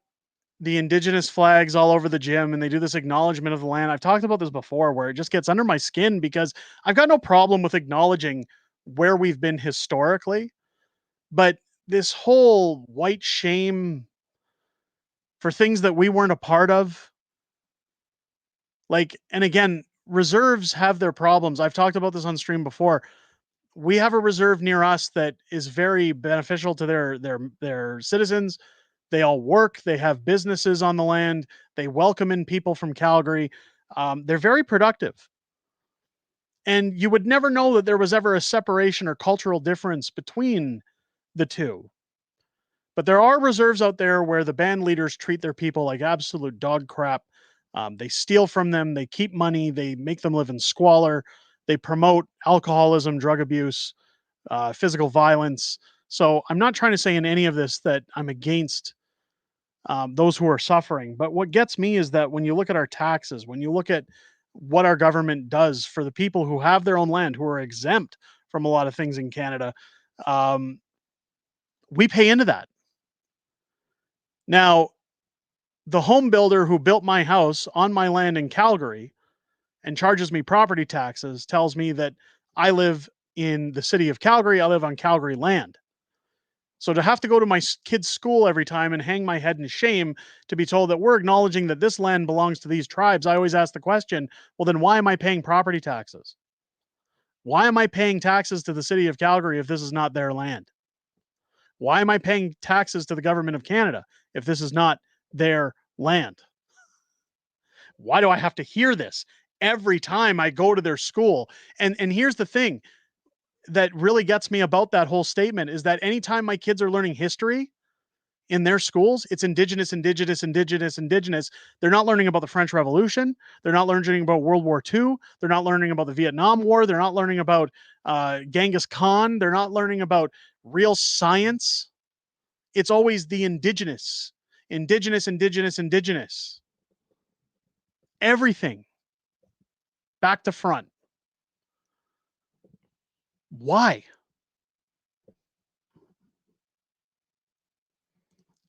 [SPEAKER 9] the indigenous flags all over the gym and they do this acknowledgement of the land. I've talked about this before where it just gets under my skin because I've got no problem with acknowledging where we've been historically, but this whole white shame for things that we weren't a part of, like, and again, reserves have their problems. I've talked about this on stream before. we have a reserve near us that is very beneficial to their citizens. They all work. They have businesses on the land. They welcome in people from Calgary. They're very productive. And you would never know that there was ever a separation or cultural difference between the two. But there are reserves out there where the band leaders treat their people like absolute dog crap. They steal from them. They keep money. They make them live in squalor. They promote alcoholism, drug abuse, physical violence. So I'm not trying to say in any of this that I'm against those who are suffering. But what gets me is that when you look at our taxes, when you look at what our government does for the people who have their own land, who are exempt from a lot of things in Canada, um, we pay into that. Now, the home builder who built my house on my land in Calgary and charges me property taxes tells me that I live in the city of Calgary. I live on Calgary land. So to have to go to my kid's school every time and hang my head in shame to be told that we're acknowledging that this land belongs to these tribes, I always ask the question, well, then why am I paying property taxes? Why am I paying taxes to the city of Calgary if this is not their land? Why am I paying taxes to the government of Canada if this is not their land? Why do I have to hear this every time I go to their school? And here's the thing that really gets me about that whole statement is that anytime my kids are learning history in their schools, it's Indigenous, Indigenous, Indigenous, Indigenous. They're not learning about the French Revolution. They're not learning about World War II. They're not learning about the Vietnam War. They're not learning about Genghis Khan. They're not learning about real science. It's always the Indigenous, Indigenous, Indigenous, Indigenous. Everything. Back to front. Why?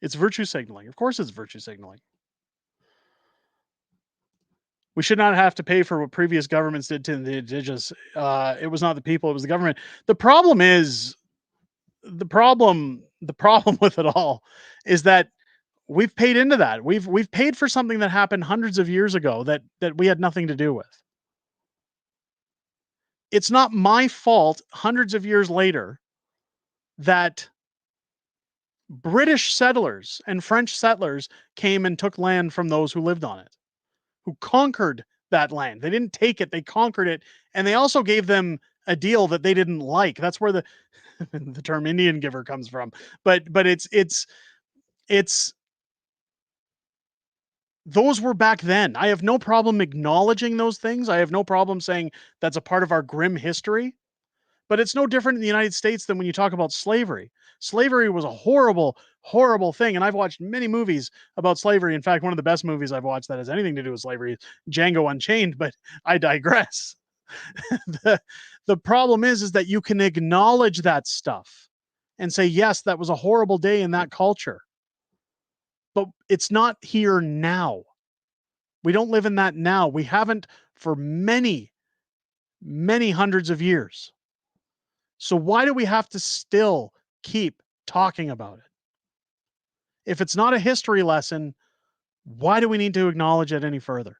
[SPEAKER 9] It's virtue signaling. Of course it's virtue signaling. We should not have to pay for what previous governments did to the Indigenous. It was not the people, it was the government. The problem with it all is that we've paid into that. We've paid for something that happened hundreds of years ago that we had nothing to do with. It's not my fault hundreds of years later that British settlers and French settlers came and took land from those who lived on it, who conquered that land. They didn't take it, they conquered it, and they also gave them a deal that they didn't like. That's where the the term Indian giver comes from. But it's those were back then. I have no problem acknowledging those things. I have no problem saying that's a part of our grim history. But it's no different in the United States than when you talk about slavery. Slavery was a horrible, horrible thing. And I've watched many movies about slavery. In fact, one of the best movies I've watched that has anything to do with slavery is Django Unchained, but I digress. the problem is that you can acknowledge that stuff and say, yes, that was a horrible day in that culture. But it's not here now. We don't live in that now. We haven't for many, many hundreds of years. So why do we have to still keep talking about it? If it's not a history lesson, why do we need to acknowledge it any further?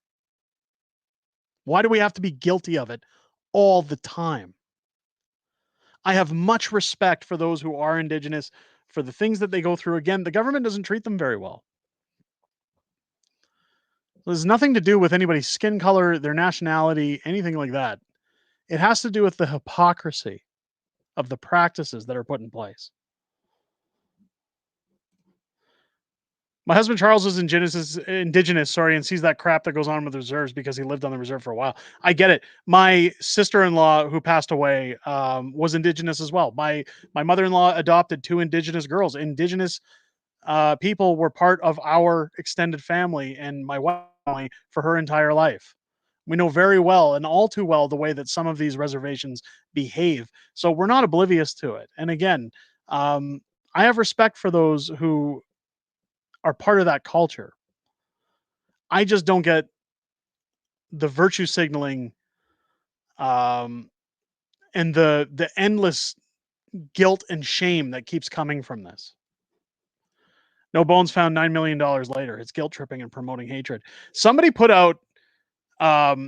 [SPEAKER 9] Why do we have to be guilty of it all the time? I have much respect for those who are Indigenous, for the things that they go through. Again, the government doesn't treat them very well. There's nothing to do with anybody's skin color, their nationality, anything like that. It has to do with the hypocrisy of the practices that are put in place. My husband Charles is indigenous, and sees that crap that goes on with reserves because he lived on the reserve for a while. I get it. My sister-in-law, who passed away, was Indigenous as well. My mother-in-law adopted 2 Indigenous girls. Indigenous people were part of our extended family and my wife's family for her entire life. We know very well and all too well the way that some of these reservations behave. So we're not oblivious to it. And again, I have respect for those who are part of that culture. I just don't get the virtue signaling and the endless guilt and shame that keeps coming from this. No bones found $9 million later. It's guilt tripping and promoting hatred. Somebody put out,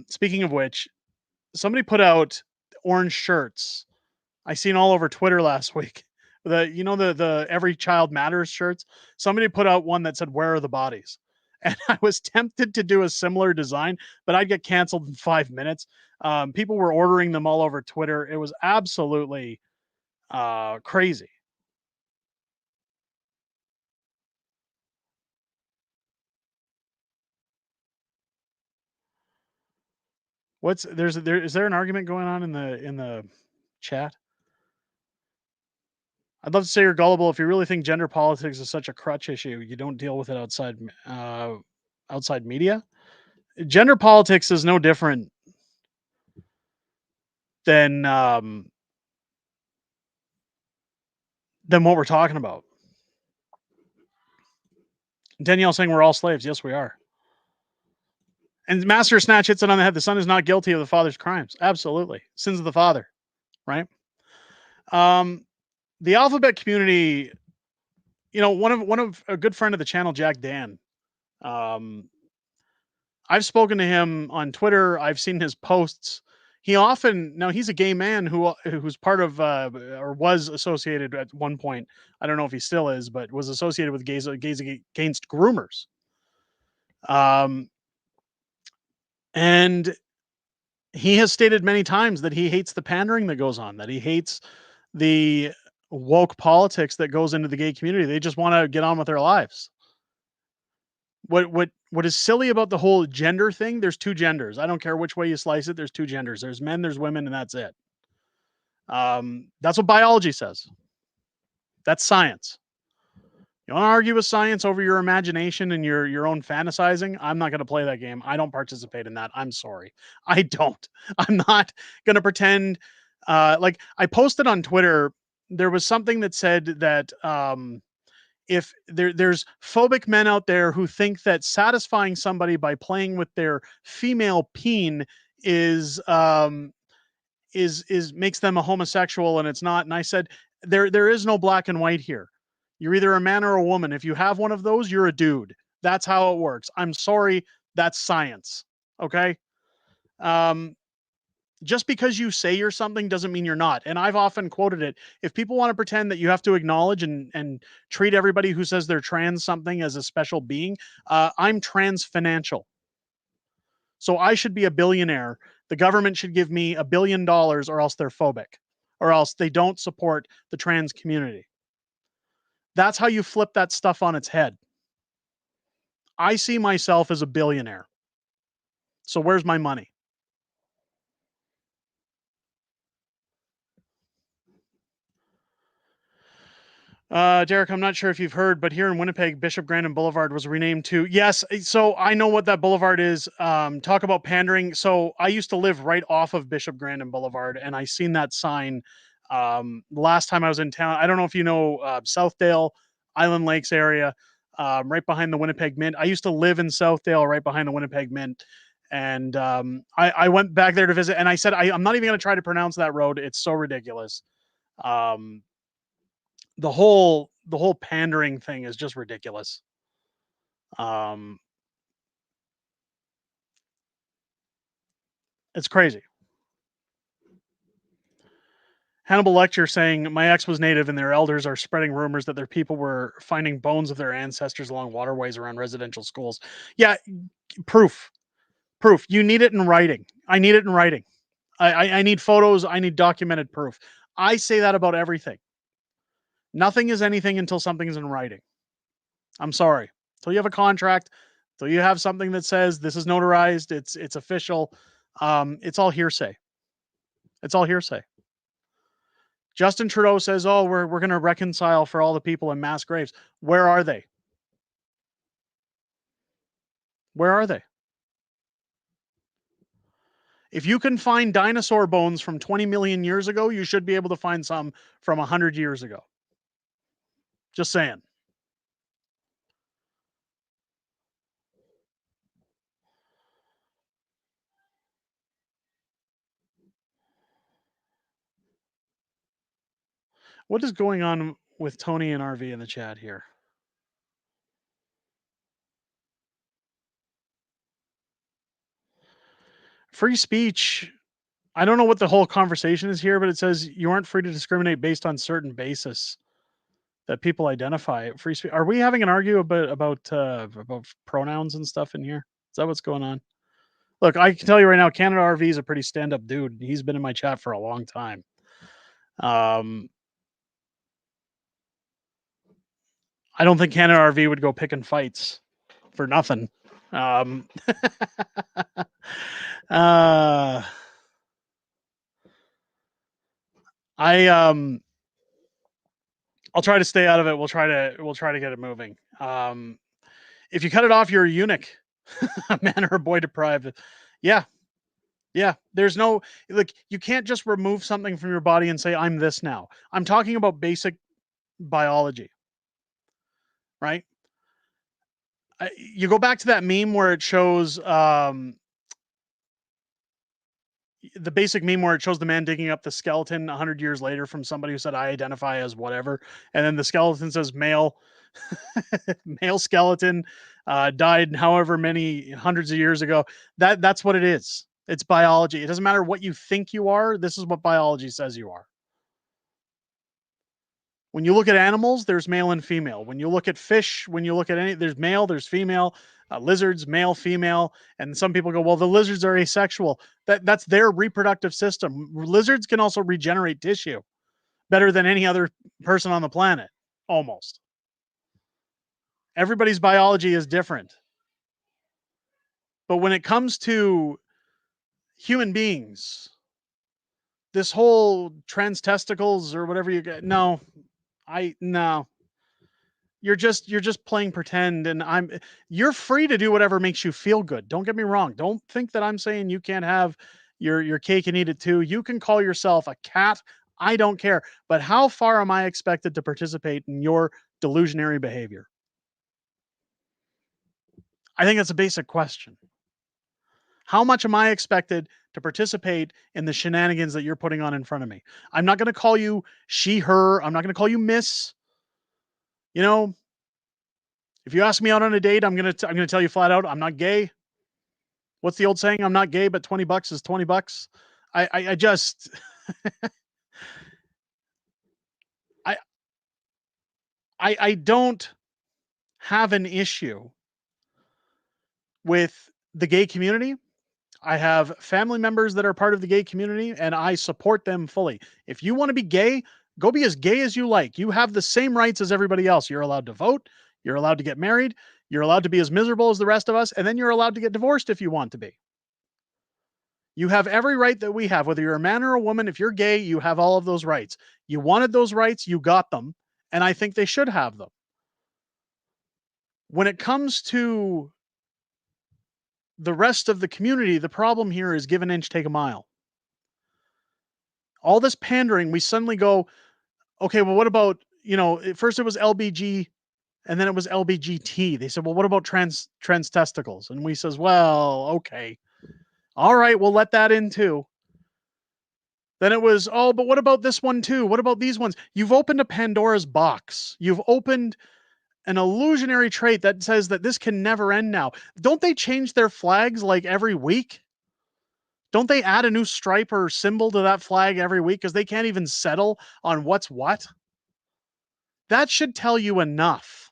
[SPEAKER 9] speaking of which, somebody put out orange shirts. I seen all over Twitter last week. The Every Child Matters shirts. Somebody put out one that said, "Where are the bodies?" And I was tempted to do a similar design, but I'd get canceled in 5 minutes. People were ordering them all over Twitter. It was absolutely crazy. Is there an argument going on in the chat? I'd love to say you're gullible if you really think gender politics is such a crutch issue. You don't deal with it outside media. Gender politics is no different than what we're talking about. Danielle saying we're all slaves. Yes, we are. And Master Snatch hits it on the head. The son is not guilty of the father's crimes. Absolutely. Sins of the father, right? The alphabet community, one of a good friend of the channel, Jack Dan. I've spoken to him on Twitter. I've seen his posts. He's a gay man who's part of or was associated at one point. I don't know if he still is, but was associated with gays against groomers. And he has stated many times that he hates the pandering that goes on, that he hates the woke politics that goes into the gay community. They just want to get on with their lives. What is silly about the whole gender thing? There's two genders. I don't care which way you slice it. There's two genders. There's men, there's women, and that's it. That's what biology says. That's science. You want to argue with science over your imagination and your own fantasizing? I'm not going to play that game. I don't participate in that. I'm sorry. I don't. I'm not going to pretend. Like I posted on Twitter, there was something that said that if there's phobic men out there who think that satisfying somebody by playing with their female peen is makes them a homosexual, and it's not. And I said there is no black and white here. You're either a man or a woman. If you have one of those, you're a dude. That's how it works. I'm sorry, that's science. Okay. Just because you say you're something doesn't mean you're not. And I've often quoted it. If people want to pretend that you have to acknowledge and treat everybody who says they're trans something as a special being, I'm trans financial. So I should be a billionaire. The government should give me $1 billion, or else they're phobic, or else they don't support the trans community. That's how you flip that stuff on its head. I see myself as a billionaire. So where's my money? Derek, I'm not sure if you've heard, but here in Winnipeg, Bishop Grandin Boulevard was renamed to, yes. So I know what that boulevard is. Talk about pandering. So I used to live right off of Bishop Grandin Boulevard, and I seen that sign last time I was in town. I don't know if you know Southdale, Island Lakes area, right behind the Winnipeg Mint. I used to live in Southdale, right behind the Winnipeg Mint. And I went back there to visit, and I said, I'm not even going to try to pronounce that road. It's so ridiculous. The whole pandering thing is just ridiculous. It's crazy. Hannibal Lecter saying, my ex was native and their elders are spreading rumors that their people were finding bones of their ancestors along waterways around residential schools. Yeah, proof. You need it in writing. I need it in writing. I need photos. I need documented proof. I say that about everything. Nothing is anything until something's in writing. I'm sorry. Until you have a contract, until you have something that says this is notarized, it's official. It's all hearsay. It's all hearsay. Justin Trudeau says, "Oh, we're going to reconcile for all the people in mass graves." Where are they? Where are they? If you can find dinosaur bones from 20 million years ago, you should be able to find some from 100 years ago. Just saying. What is going on with Tony and RV in the chat here? Free speech. I don't know what the whole conversation is here, but it says you aren't free to discriminate based on certain basis that people identify. Free speech. Are we having an argument about pronouns and stuff in here? Is that what's going on? Look, I can tell you right now, Canada RV is a pretty stand-up dude. He's been in my chat for a long time. I don't think Canada RV would go picking fights for nothing. I'll try to stay out of it. We'll try to get it moving. If you cut it off, you're a eunuch, a man or a boy deprived. Yeah. There's no, like, you can't just remove something from your body and say, I'm this now. I'm talking about basic biology, right? You go back to that meme where it shows, the basic meme where it shows the man digging up the skeleton 100 years later from somebody who said, I identify as whatever. And then the skeleton says male, male skeleton, died however many hundreds of years ago. That's what it is. It's biology. It doesn't matter what you think you are. This is what biology says you are. When you look at animals, there's male and female. When you look at fish, when you look at there's male, there's female. Lizards, male, female. And some people go, well, the lizards are asexual. That's their reproductive system. Lizards can also regenerate tissue better than any other person on the planet, almost. Everybody's biology is different. But when it comes to human beings, this whole trans testicles or whatever you get, no. You're just playing pretend, and you're free to do whatever makes you feel good. Don't get me wrong. Don't think that I'm saying you can't have your cake and eat it too. You can call yourself a cat. I don't care. But how far am I expected to participate in your delusionary behavior? I think that's a basic question. How much am I expected to participate in the shenanigans that you're putting on in front of me? I'm not going to call you she, her. I'm not going to call you miss. You know, if you ask me out on a date, I'm going to tell you flat out, I'm not gay. What's the old saying? I'm not gay, but $20 is $20. I just, I don't have an issue with the gay community. I have family members that are part of the gay community, and I support them fully. If you want to be gay, go be as gay as you like. You have the same rights as everybody else. You're allowed to vote. You're allowed to get married. You're allowed to be as miserable as the rest of us. And then you're allowed to get divorced if you want to be. You have every right that we have, whether you're a man or a woman. If you're gay, you have all of those rights. You wanted those rights, you got them. And I think they should have them. When it comes to the rest of the community, the problem here is give an inch, take a mile. All this pandering, we suddenly go, okay, well, what about, first it was LBG and then it was LBGT. They said, well, what about trans testicles? And we says, well, okay. All right, we'll let that in too. Then it was, oh, but what about this one too? What about these ones? You've opened a Pandora's box. You've opened an illusionary trait that says that this can never end now. Don't they change their flags like every week? Don't they add a new stripe or symbol to that flag every week because they can't even settle on what's what? That should tell you enough.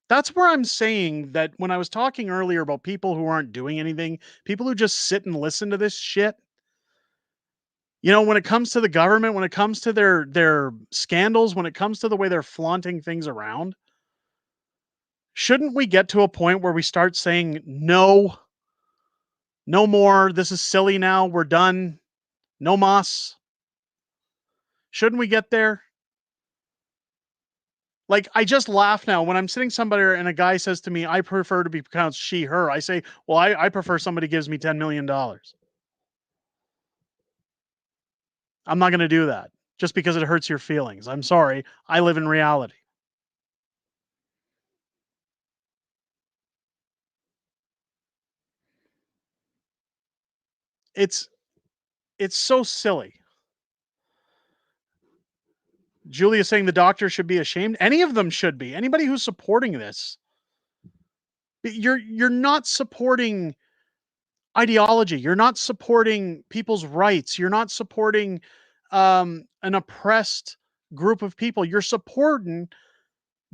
[SPEAKER 9] That's where I'm saying that when I was talking earlier about people who aren't doing anything, people who just sit and listen to this shit, when it comes to the government, when it comes to their scandals, when it comes to the way they're flaunting things around, shouldn't we get to a point where we start saying, no more, this is silly now, we're done, no mas? Shouldn't we get there? Like, I just laugh now when I'm sitting somewhere and a guy says to me, I prefer to be pronounced she, her. I say, well, I prefer somebody gives me $10 million. I'm not going to do that just because it hurts your feelings. I'm sorry. I live in reality. It's so silly. Julia saying the doctor should be ashamed. Any of them should be. Anybody who's supporting this, you're not supporting ideology. You're not supporting people's rights. You're not supporting an oppressed group of people. You're supporting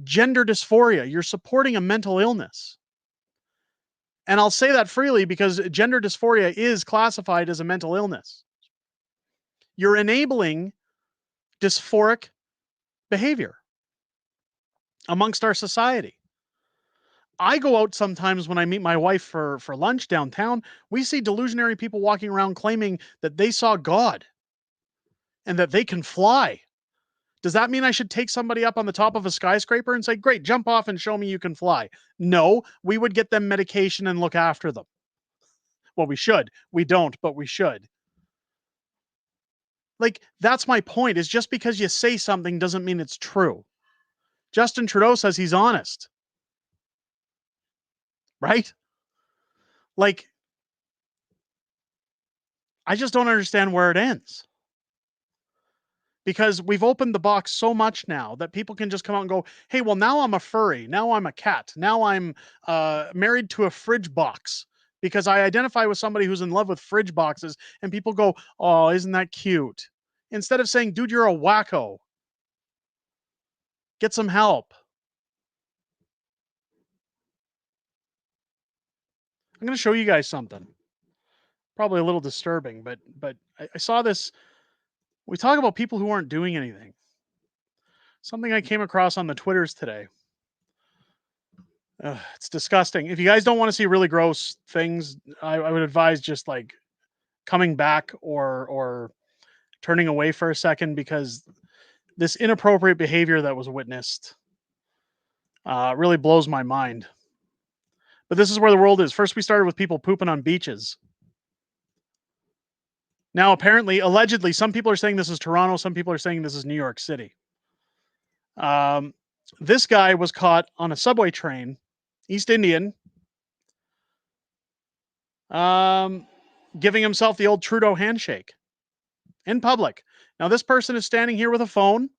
[SPEAKER 9] gender dysphoria. You're supporting a mental illness. And I'll say that freely because gender dysphoria is classified as a mental illness. You're enabling dysphoric behavior amongst our society. I go out sometimes when I meet my wife for lunch downtown. We see delusionary people walking around claiming that they saw God and that they can fly. Does that mean I should take somebody up on the top of a skyscraper and say, great, jump off and show me you can fly? No, we would get them medication and look after them. Well, we should. We don't, but we should. Like, that's my point, is just because you say something doesn't mean it's true. Justin Trudeau says he's honest. Right? Like, I just don't understand where it ends. Because we've opened the box so much now that people can just come out and go, hey, well, now I'm a furry. Now I'm a cat. Now I'm married to a fridge box because I identify with somebody who's in love with fridge boxes. And people go, oh, isn't that cute? Instead of saying, dude, you're a wacko. Get some help. I'm going to show you guys something. Probably a little disturbing, but I saw this. We talk about people who aren't doing anything. Something I came across on the Twitters today. It's disgusting. If you guys don't want to see really gross things, I would advise just like coming back or turning away for a second, because this inappropriate behavior that was witnessed really blows my mind. But this is where the world is. First, we started with people pooping on beaches. Now, apparently, allegedly, some people are saying this is Toronto. Some people are saying this is New York City. This guy was caught on a subway train, East Indian, giving himself the old Trudeau handshake in public. Now, this person is standing here with a phone,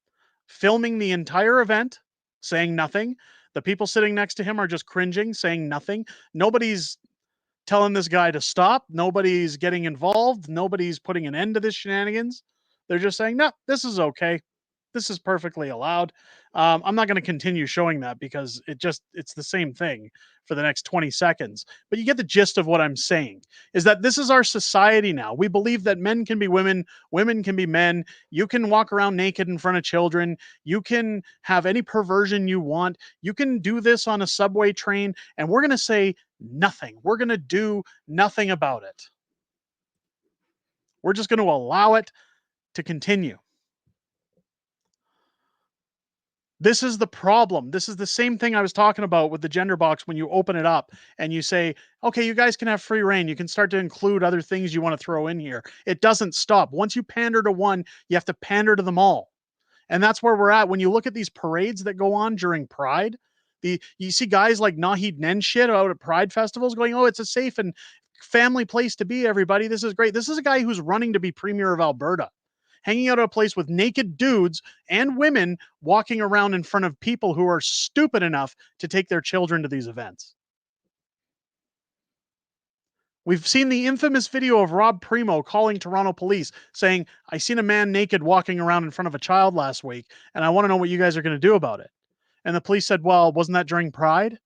[SPEAKER 9] filming the entire event, saying nothing. The people sitting next to him are just cringing, saying nothing. Nobody's telling this guy to stop. Nobody's getting involved. Nobody's putting an end to this shenanigans. They're just saying, no, this is okay. This is perfectly allowed. I'm not going to continue showing that because it's the same thing for the next 20 seconds. But you get the gist of what I'm saying, is that this is our society now. We believe that men can be women, women can be men. You can walk around naked in front of children. You can have any perversion you want. You can do this on a subway train, and we're going to say nothing. We're going to do nothing about it. We're just going to allow it to continue. This is the problem. This is the same thing I was talking about with the gender box. When you open it up and you say, okay, you guys can have free reign. You can start to include other things you want to throw in here. It doesn't stop. Once you pander to one, you have to pander to them all. And that's where we're at. When you look at these parades that go on during Pride, you see guys like Naheed Nen shit out at Pride festivals going, oh, it's a safe and family place to be, everybody. This is great. This is a guy who's running to be Premier of Alberta, hanging out at a place with naked dudes and women walking around in front of people who are stupid enough to take their children to these events. We've seen the infamous video of Rob Primo calling Toronto police saying, I seen a man naked walking around in front of a child last week, and I want to know what you guys are going to do about it. And the police said, well, wasn't that during Pride?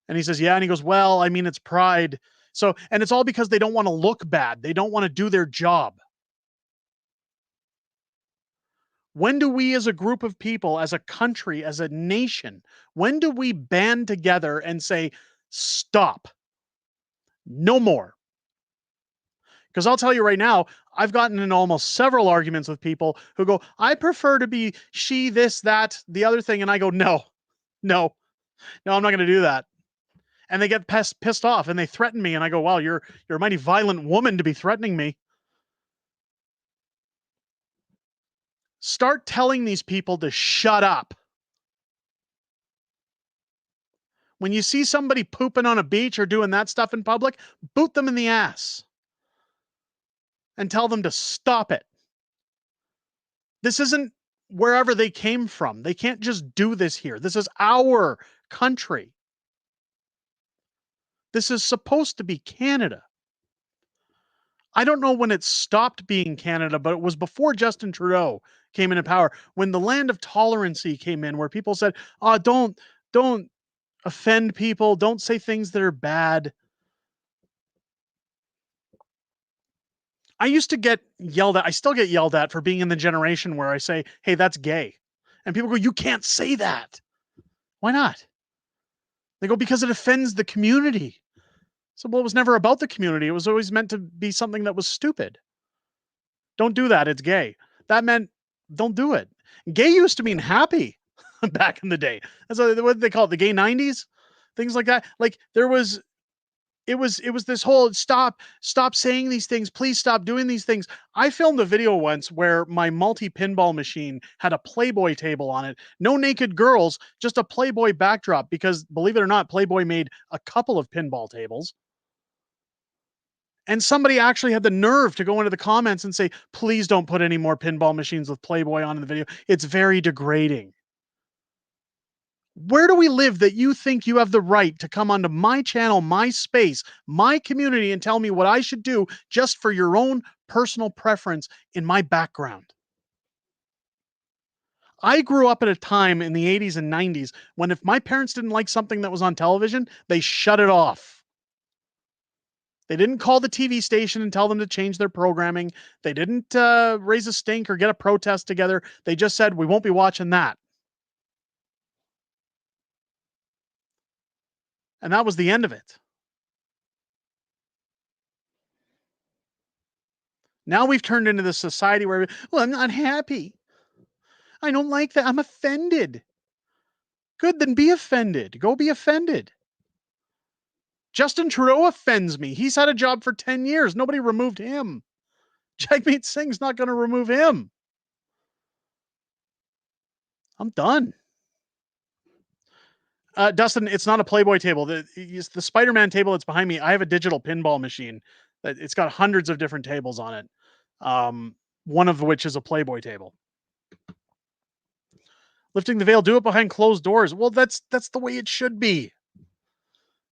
[SPEAKER 9] And he says, yeah. And he goes, well, I mean, it's Pride. So, and it's all because they don't want to look bad. They don't want to do their job. When do we as a group of people, as a country, as a nation, when do we band together and say, stop, no more? Because I'll tell you right now, I've gotten in almost several arguments with people who go, I prefer to be she, this, that, the other thing. And I go, no, I'm not going to do that. And they get pissed off and they threaten me. And I go, wow, you're a mighty violent woman to be threatening me. Start telling these people to shut up. When you see somebody pooping on a beach or doing that stuff in public, boot them in the ass and tell them to stop it. This isn't wherever they came from. They can't just do this here. This is our country. This is supposed to be Canada. I don't know when it stopped being Canada, but it was before Justin Trudeau came into power, when the land of tolerancy came in, where people said, "Oh, don't offend people, don't say things that are bad." I used to get yelled at. I still get yelled at for being in the generation where I say, "Hey, that's gay." And people go, "You can't say that." Why not? They go, "Because it offends the community." So, well, it was never about the community. It was always meant to be something that was stupid. Don't do that. It's gay. That meant don't do it. Gay used to mean happy back in the day. That's what they call it, the gay 90s, things like that. Like it was this whole stop saying these things, please stop doing these things. I filmed a video once where my multi pinball machine had a Playboy table on it, no naked girls, just a Playboy backdrop, because believe it or not, Playboy made a couple of pinball tables. And somebody actually had the nerve to go into the comments and say, please don't put any more pinball machines with Playboy on in the video, it's very degrading. Where do we live that you think you have the right to come onto my channel, my space, my community, and tell me what I should do just for your own personal preference in my background? I grew up at a time in the 80s and 90s when if my parents didn't like something that was on television, they shut it off. They didn't call the TV station and tell them to change their programming. They didn't raise a stink or get a protest together. They just said, we won't be watching that. And that was the end of it. Now we've turned into this society where, well, I'm not happy. I don't like that. I'm offended. Good, then be offended. Go be offended. Justin Trudeau offends me. He's had a job for 10 years. Nobody removed him. Jagmeet Singh's not going to remove him. I'm done. Dustin, it's not a Playboy table. The Spider-Man table that's behind me, I have a digital pinball machine. It's got hundreds of different tables on it. One of which is a Playboy table. Lifting the veil, do it behind closed doors. Well, that's the way it should be.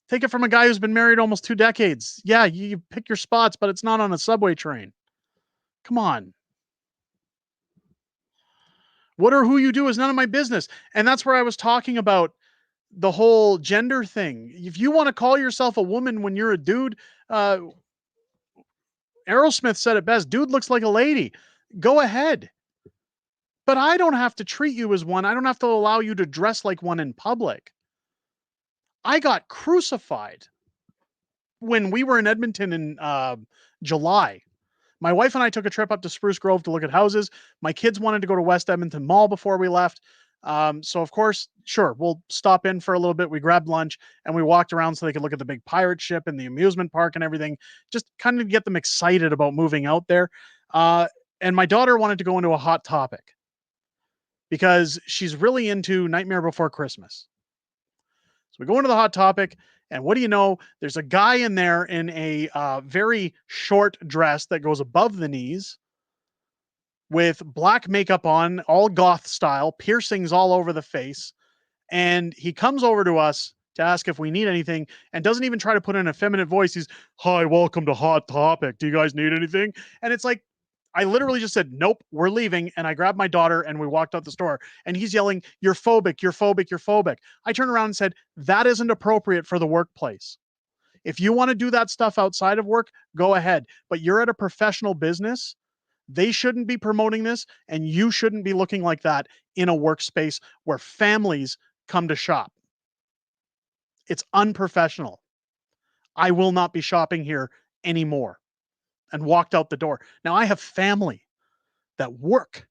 [SPEAKER 9] Take it from a guy who's been married almost 2 decades. Yeah, you pick your spots, but it's not on a subway train. Come on. What or who you do is none of my business. And that's where I was talking about the whole gender thing. If you want to call yourself a woman when you're a dude, Aerosmith said it best, dude looks like a lady. Go ahead. But I don't have to treat you as one. I don't have to allow you to dress like one in public. I got crucified when we were in Edmonton in July. My wife and I took a trip up to Spruce Grove to look at houses. My kids wanted to go to West Edmonton Mall before we left. So, of course, sure, we'll stop in for a little bit. We grabbed lunch and we walked around so they could look at the big pirate ship and the amusement park and everything, just kind of get them excited about moving out there. And my daughter wanted to go into a Hot Topic because she's really into Nightmare Before Christmas. So we go into the Hot Topic, and what do you know? There's a guy in there in a very short dress that goes above the knees with black makeup on, all goth style, piercings all over the face. And he comes over to us to ask if we need anything and doesn't even try to put in a feminine voice. He's, hi, welcome to Hot Topic. Do you guys need anything? And it's like, I literally just said, nope, we're leaving. And I grabbed my daughter and we walked out the store and he's yelling, you're phobic, you're phobic, you're phobic. I turned around and said, that isn't appropriate for the workplace. If you want to do that stuff outside of work, go ahead. But you're at a professional business. They shouldn't be promoting this and you shouldn't be looking like that in a workspace where families come to shop. It's unprofessional. I will not be shopping here anymore. And walked out the door. Now I have family that work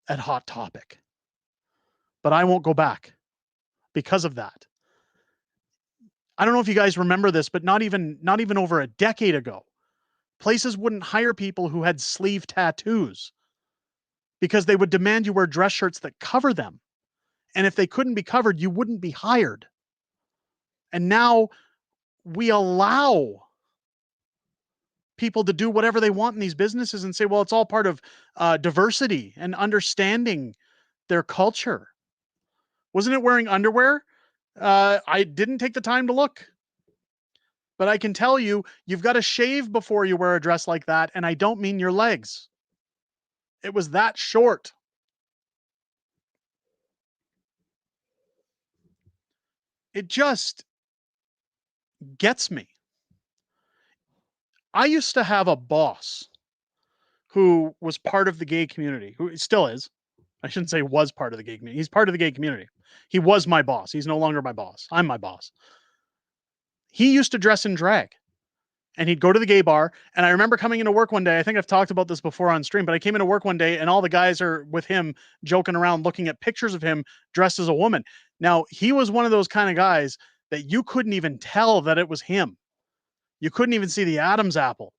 [SPEAKER 9] at Hot Topic, but I won't go back because of that. I don't know if you guys remember this, but not even over a decade ago, places wouldn't hire people who had sleeve tattoos because they would demand you wear dress shirts that cover them. And if they couldn't be covered, you wouldn't be hired. And now we allow people to do whatever they want in these businesses and say, well, it's all part of diversity and understanding their culture. Wasn't it wearing underwear? I didn't take the time to look. But I can tell you, you've got to shave before you wear a dress like that, and I don't mean your legs. It was that short. It just gets me. I used to have a boss who was part of the gay community, who still is. I shouldn't say was part of the gay community. He's part of the gay community. He was my boss. He's no longer my boss. I'm my boss. He used to dress in drag and he'd go to the gay bar. And I remember coming into work one day. I think I've talked about this before on stream, but I came into work one day and all the guys are with him joking around, looking at pictures of him dressed as a woman. Now, he was one of those kind of guys that you couldn't even tell that it was him. You couldn't even see the Adam's apple.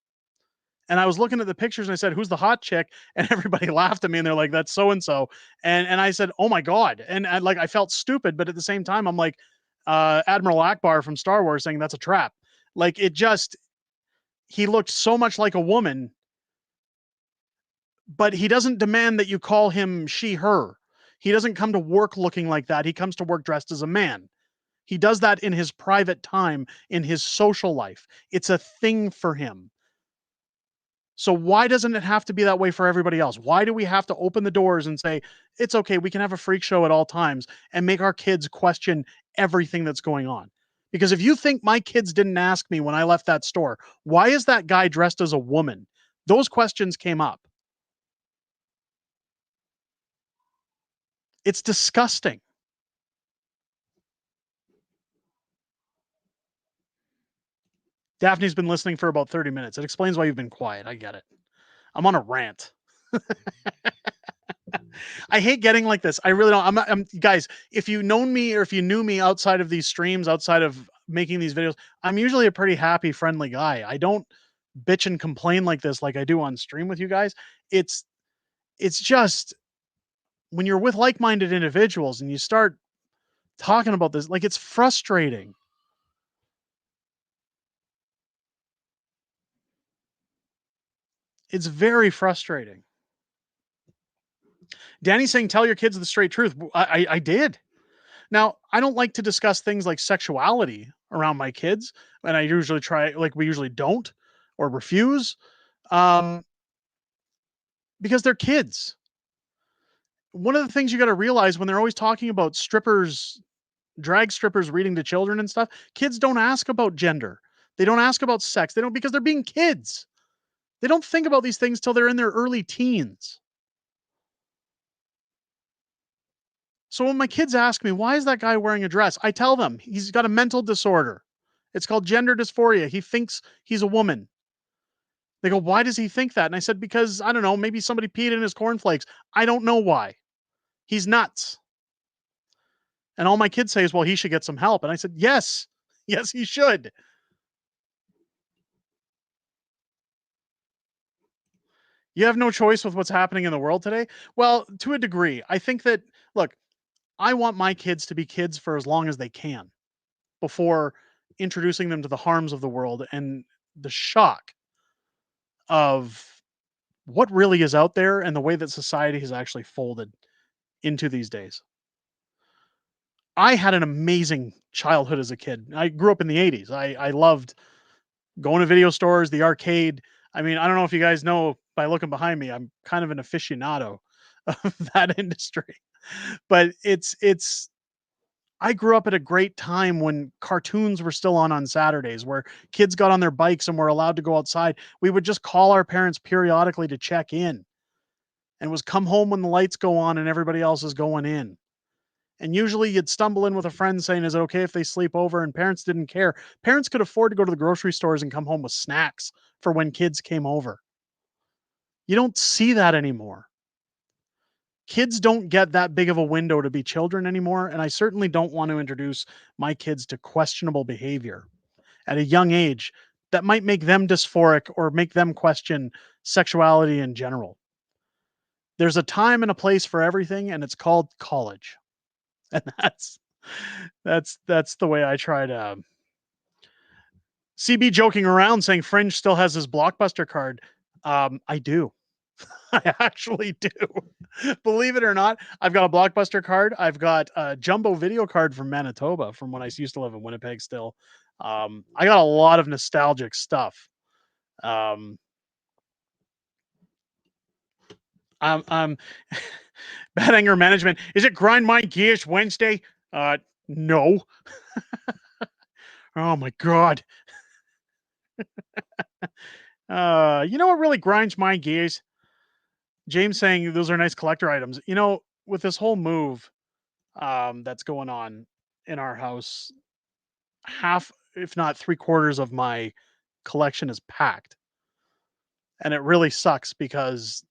[SPEAKER 9] And I was looking at the pictures and I said, "Who's the hot chick?" And everybody laughed at me and they're like, "That's so and so." And I said, "Oh my god!" And I felt stupid, but at the same time, I'm like, Admiral Akbar from Star Wars saying that's a trap. Like it just, he looked so much like a woman, but he doesn't demand that you call him she, her. He doesn't come to work looking like that. He comes to work dressed as a man. He does that in his private time, in his social life. It's a thing for him. So why doesn't it have to be that way for everybody else? Why do we have to open the doors and say, it's okay, we can have a freak show at all times and make our kids question everything that's going on? Because if you think my kids didn't ask me when I left that store, why is that guy dressed as a woman? Those questions came up. It's disgusting. Daphne's been listening for about 30 minutes. It explains why you've been quiet. I get it. I'm on a rant. I hate getting like this. I really don't. I'm guys, if you known me or if you knew me outside of these streams, outside of making these videos, I'm usually a pretty happy, friendly guy. I don't bitch and complain like this like I do on stream with you guys. It's just when you're with like-minded individuals and you start talking about this, like it's frustrating. It's very frustrating. Danny's saying, tell your kids the straight truth. I did. Now, I don't like to discuss things like sexuality around my kids, and I usually try, like we usually don't or refuse, um, because they're kids. One of the things you got to realize when they're always talking about strippers, drag strippers reading to children and stuff, kids don't ask about gender. They don't ask about sex. They don't, because they're being kids. They don't think about these things till they're in their early teens. So when my kids ask me, why is that guy wearing a dress? I tell them he's got a mental disorder. It's called gender dysphoria. He thinks he's a woman. They go, why does he think that? And I said, because I don't know, maybe somebody peed in his cornflakes. I don't know why. He's nuts. And all my kids say is, well, he should get some help. And I said, yes, yes, he should. You have no choice with what's happening in the world today. Well, to a degree, I think that, look, I want my kids to be kids for as long as they can before introducing them to the harms of the world and the shock of what really is out there and the way that society has actually folded into these days. I had an amazing childhood as a kid. I grew up in the 80s. I loved going to video stores, the arcade. I mean, I don't know if you guys know by looking behind me, I'm kind of an aficionado of that industry. But it's I grew up at a great time when cartoons were still on Saturdays, where kids got on their bikes and were allowed to go outside. We would just call our parents periodically to check in, and it was come home when the lights go on and everybody else is going in. And usually you'd stumble in with a friend saying, is it okay if they sleep over? And parents didn't care. Parents could afford to go to the grocery stores and come home with snacks for when kids came over. You don't see that anymore. Kids don't get that big of a window to be children anymore. And I certainly don't want to introduce my kids to questionable behavior at a young age that might make them dysphoric or make them question sexuality in general. There's a time and a place for everything, and it's called college. And that's the way I try to CB joking around saying Fringe still has his Blockbuster card. I do. I actually do. Believe it or not, I've got a Blockbuster card. I've got a Jumbo Video card from Manitoba from when I used to live in Winnipeg still. I got a lot of nostalgic stuff. Um, I'm bad anger management. Is it grind my gears Wednesday? No. Oh my god. You know what really grinds my gears? James saying those are nice collector items. You know, with this whole move that's going on in our house, half, if not three-quarters of my collection is packed. And it really sucks because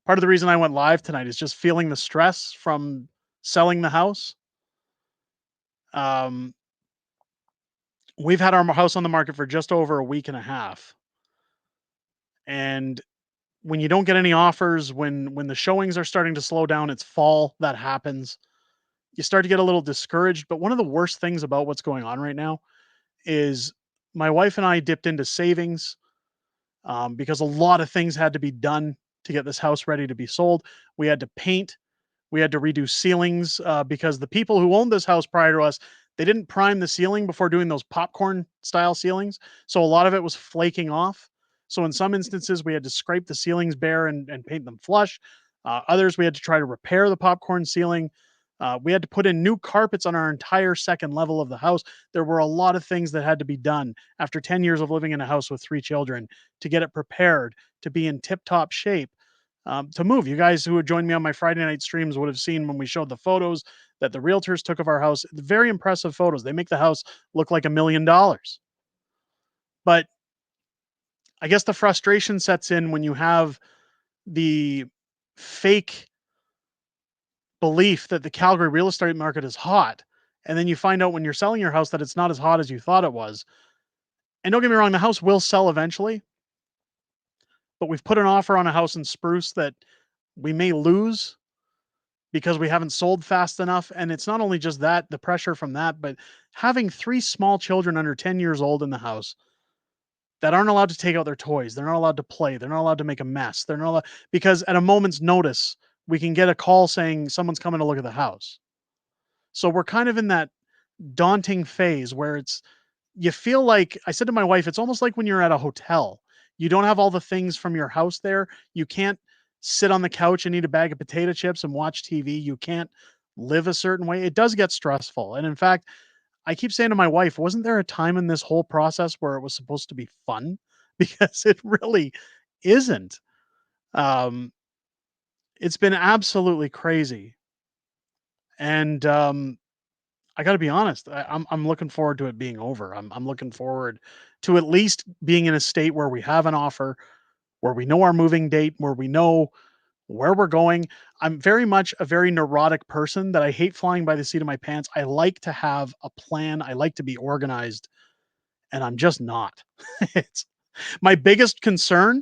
[SPEAKER 9] part of the reason I went live tonight is just feeling the stress from selling the house. Um, we've had our house on the market for just over a week and a half. And when you don't get any offers, when the showings are starting to slow down, it's fall, that happens. You start to get a little discouraged. But one of the worst things about what's going on right now is my wife and I dipped into savings because a lot of things had to be done to get this house ready to be sold. We had to paint, we had to redo ceilings because the people who owned this house prior to us, they didn't prime the ceiling before doing those popcorn style ceilings. So a lot of it was flaking off. So in some instances, we had to scrape the ceilings bare and paint them flush. Others, we had to try to repair the popcorn ceiling. We had to put in new carpets on our entire second level of the house. There were a lot of things that had to be done after 10 years of living in a house with 3 children to get it prepared to be in tip top shape to move. You guys who had joined me on my Friday night streams would have seen when we showed the photos that the realtors took of our house. Very impressive photos. They make the house look like $1 million. But I guess the frustration sets in when you have the fake belief that the Calgary real estate market is hot. And then you find out when you're selling your house that it's not as hot as you thought it was. And don't get me wrong, the house will sell eventually. But we've put an offer on a house in Spruce that we may lose because we haven't sold fast enough. And it's not only just that, the pressure from that, but having 3 small children under 10 years old in the house that aren't allowed to take out their toys. They're not allowed to play. They're not allowed to make a mess. They're not allowed, because at a moment's notice, we can get a call saying someone's coming to look at the house. So we're kind of in that daunting phase where it's, you feel like, I said to my wife, it's almost like when you're at a hotel. You don't have all the things from your house there. You can't sit on the couch and eat a bag of potato chips and watch TV. You can't live a certain way. It does get stressful. And in fact, I keep saying to my wife, wasn't there a time in this whole process where it was supposed to be fun? Because it really isn't. Um, it's been absolutely crazy. And I got to be honest, I'm looking forward to it being over. I'm looking forward to at least being in a state where we have an offer, where we know our moving date, where we know where we're going. I'm very much a very neurotic person that I hate flying by the seat of my pants. I like to have a plan. I like to be organized, and I'm just not. It's my biggest concern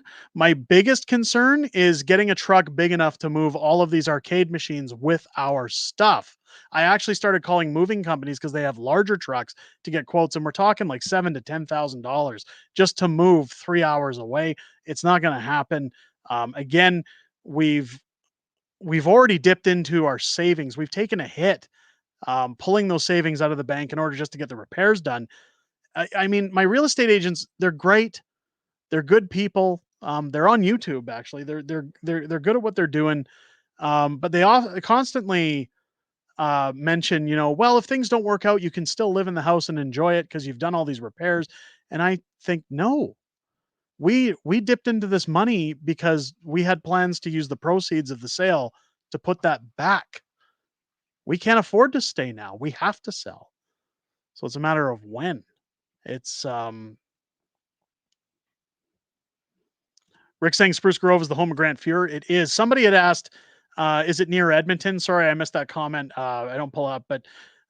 [SPEAKER 9] is getting a truck big enough to move all of these arcade machines with our stuff. I actually started calling moving companies because they have larger trucks to get quotes, and we're talking like $7,000 to $10,000 just to move 3 hours away. It's not going to happen. Again, we've already dipped into our savings. We've taken a hit, pulling those savings out of the bank in order just to get the repairs done. I mean, my real estate agents, they're great. They're good people. They're on YouTube actually. They're good at what they're doing. But they constantly mention, well, if things don't work out, you can still live in the house and enjoy it because you've done all these repairs. And I think, no, we dipped into this money because we had plans to use the proceeds of the sale to put that back. We can't afford to stay now. We have to sell. So it's a matter of when. It's Rick saying Spruce Grove is the home of Grant Fuhr. It is. Somebody had asked, is it near Edmonton? Sorry, I missed that comment. I don't pull up, but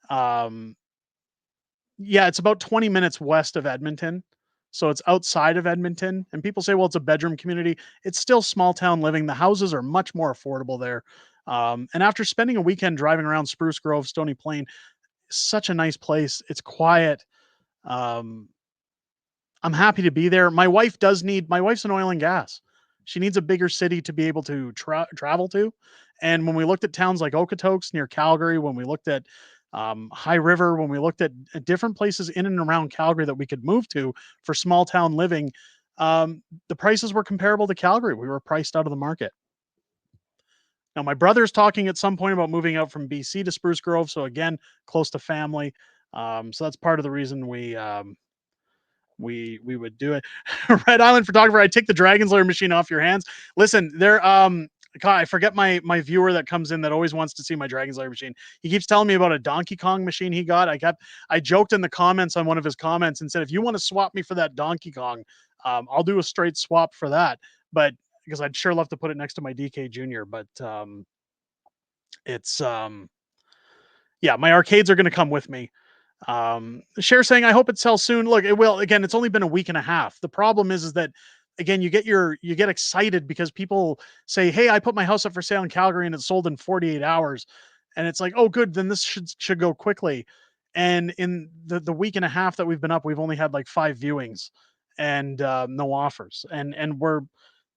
[SPEAKER 9] yeah, it's about 20 minutes west of Edmonton. So it's outside of Edmonton. And people say, well, it's a bedroom community. It's still small town living. The houses are much more affordable there. And after spending a weekend driving around Spruce Grove, Stony Plain, such a nice place. It's quiet. I'm happy to be there. My wife's in oil and gas. She needs a bigger city to be able to travel to. And when we looked at towns like Okotoks near Calgary, when we looked at High River, when we looked at different places in and around Calgary that we could move to for small town living, the prices were comparable to Calgary. We were priced out of the market. Now, my brother's talking at some point about moving out from BC to Spruce Grove. So again, close to family. So that's part of the reason we would do it. Red Island photographer, I take the Dragon's Lair machine off your hands. Listen, God, I forget my viewer that comes in that always wants to see my Dragon's Lair machine. He keeps telling me about a Donkey Kong machine he got. I joked in the comments on one of his comments and said, if you want to swap me for that Donkey Kong, I'll do a straight swap for that. But because I'd sure love to put it next to my DK Junior, but it's yeah, my arcades are going to come with me. Cher saying, I hope it sells soon. Look, it will. Again, it's only been a week and a half. The problem is that again, you get excited because people say, hey, I put my house up for sale in Calgary and it sold in 48 hours. And it's like, oh, good, then this should go quickly. And in the week and a half that we've been up, we've only had like 5 viewings and no offers. And we're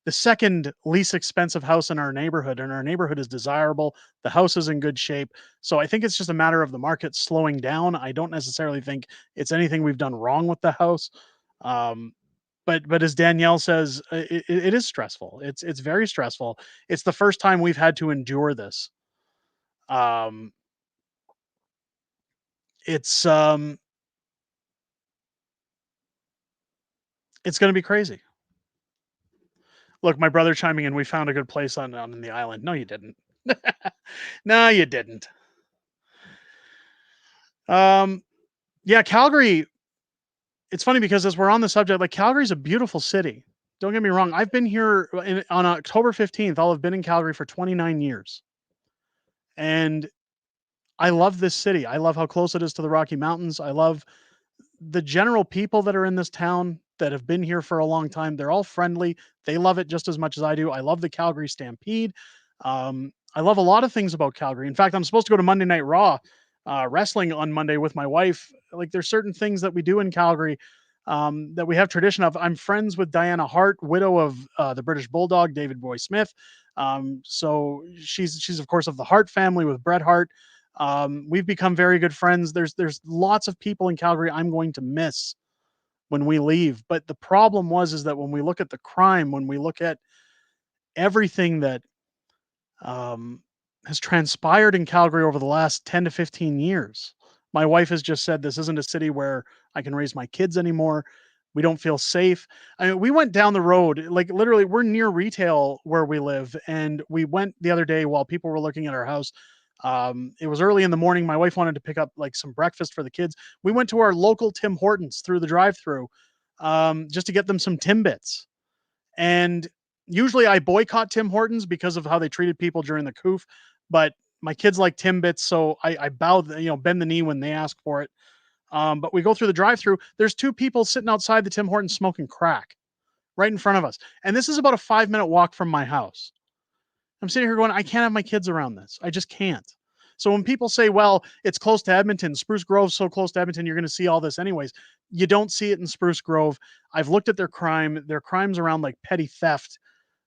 [SPEAKER 9] the second least expensive house in our neighborhood, and our neighborhood is desirable. The house is in good shape. So I think it's just a matter of the market slowing down. I don't necessarily think it's anything we've done wrong with the house. But as Danielle says, it is stressful. It's very stressful. It's the first time we've had to endure this. It's going to be crazy. Look, my brother chiming in. We found a good place on the island. No, you didn't. No, you didn't. Yeah, Calgary. It's funny because as we're on the subject, like Calgary's a beautiful city. Don't get me wrong. I've been here on October 15th. I'll have been in Calgary for 29 years. And I love this city. I love how close it is to the Rocky Mountains. I love the general people that are in this town that have been here for a long time. They're all friendly. They love it just as much as I do. I love the Calgary Stampede. I love a lot of things about Calgary. In fact, I'm supposed to go to Monday Night Raw wrestling on Monday with my wife. Like there's certain things that we do in Calgary that we have tradition of. I'm friends with Diana Hart, widow of the British Bulldog, David Boy Smith. So she's of course of the Hart family with Bret Hart. We've become very good friends. There's lots of people in Calgary I'm going to miss when we leave. But the problem is that when we look at the crime, when we look at everything that has transpired in Calgary over the last 10 to 15 years, my wife has just said, this isn't a city where I can raise my kids anymore. We don't feel safe. I mean, we went down the road, like literally we're near retail where we live. And we went the other day while people were looking at our house. It was early in the morning. My wife wanted to pick up like some breakfast for the kids. We went to our local Tim Hortons through the drive-through just to get them some Timbits. And usually I boycott Tim Hortons because of how they treated people during the coof, but my kids like Timbits, so I bow, bend the knee when they ask for it. But we go through the drive-through. There's 2 people sitting outside the Tim Hortons smoking crack right in front of us, and this is about a 5-minute walk from my house. I'm sitting here going, I can't have my kids around this. I just can't. So when people say, well, it's close to Edmonton, Spruce Grove's so close to Edmonton, you're going to see all this anyways. You don't see it in Spruce Grove. I've looked at their crimes around like petty theft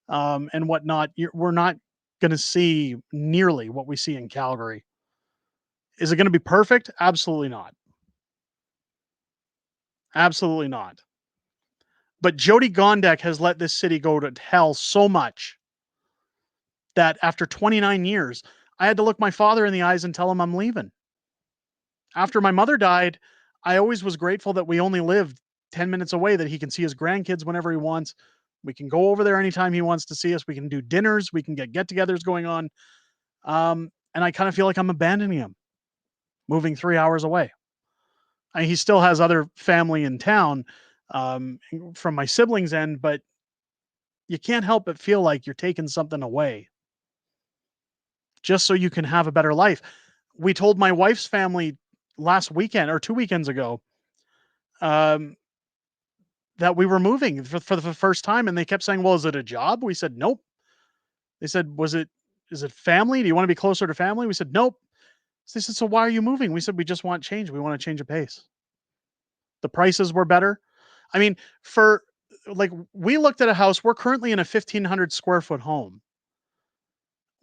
[SPEAKER 9] and whatnot. We're not going to see nearly what we see in Calgary. Is it going to be perfect? Absolutely not. Absolutely not. But Jody Gondek has let this city go to hell so much that after 29 years, I had to look my father in the eyes and tell him I'm leaving. After my mother died, I always was grateful that we only lived 10 minutes away, that he can see his grandkids whenever he wants. We can go over there anytime he wants to see us. We can do dinners. We can get-togethers going on. And I kind of feel like I'm abandoning him, moving 3 hours away. He still has other family in town from my siblings' end, but you can't help but feel like you're taking something away just so you can have a better life. We told my wife's family last weekend or 2 weekends ago that we were moving for the first time, and they kept saying, well, is it a job? We said, nope. They said, is it family? Do you want to be closer to family? We said, nope. So they said, so why are you moving? We said, we just want change. We want to change of pace. The prices were better. I mean, we looked at a house. We're currently in a 1,500 square foot home.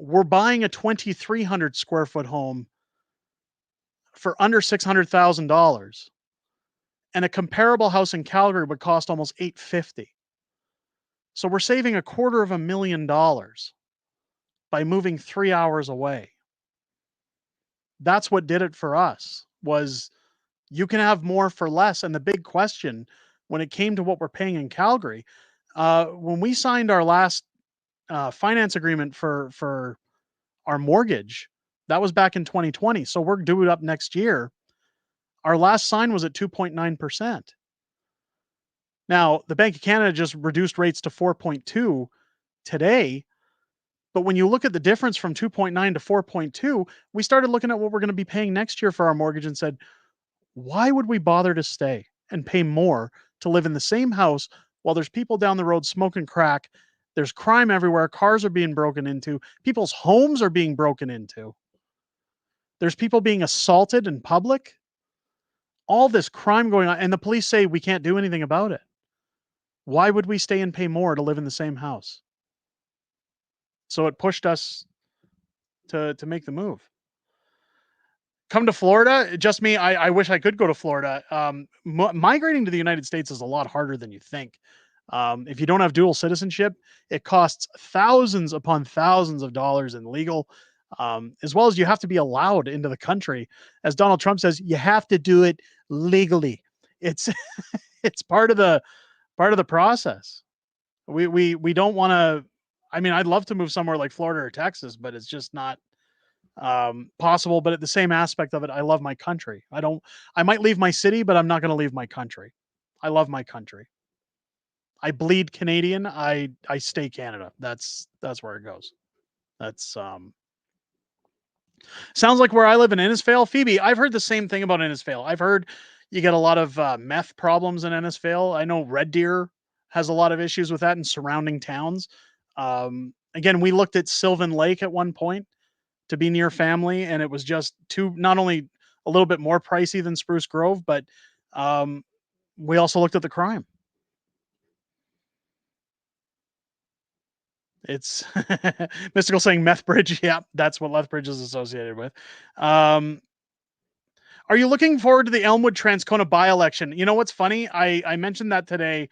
[SPEAKER 9] We're buying a 2,300 square foot home for under $600,000, and a comparable house in Calgary would cost almost $850,000. So we're saving $250,000 by moving 3 hours away. That's what did it for us, was you can have more for less. And the big question when it came to what we're paying in Calgary, when we signed our last finance agreement for our mortgage, that was back in 2020. So we're due it up next year. Our last sign was at 2.9%. Now, the Bank of Canada just reduced rates to 4.2 today. But when you look at the difference from 2.9 to 4.2, we started looking at what we're going to be paying next year for our mortgage and said, why would we bother to stay and pay more to live in the same house while there's people down the road smoking crack? There's crime everywhere. Cars are being broken into. People's homes are being broken into. There's people being assaulted in public. All this crime going on, and the police say we can't do anything about it. Why would we stay and pay more to live in the same house? So it pushed us to make the move. Come to Florida, just me. I wish I could go to Florida. Migrating to the United States is a lot harder than you think. If you don't have dual citizenship, it costs thousands upon thousands of dollars in legal, as well as you have to be allowed into the country. As Donald Trump says, you have to do it legally. It's it's part of the process. We don't want to. I mean, I'd love to move somewhere like Florida or Texas, but it's just not possible. But at the same aspect of it, I love my country. I might leave my city, but I'm not going to leave my country. I love my country. I bleed Canadian. I stay Canada. That's where it goes. That's sounds like where I live in Innisfail. Phoebe, I've heard the same thing about Innisfail. I've heard you get a lot of meth problems in Innisfail. I know Red Deer has a lot of issues with that in surrounding towns. Again, we looked at Sylvan Lake at one point to be near family, and it was just not only a little bit more pricey than Spruce Grove, but we also looked at the crime. It's Mystical saying Methbridge. Yeah, that's what Lethbridge is associated with. Are you looking forward to the Elmwood Transcona by-election? You know what's funny? I mentioned that today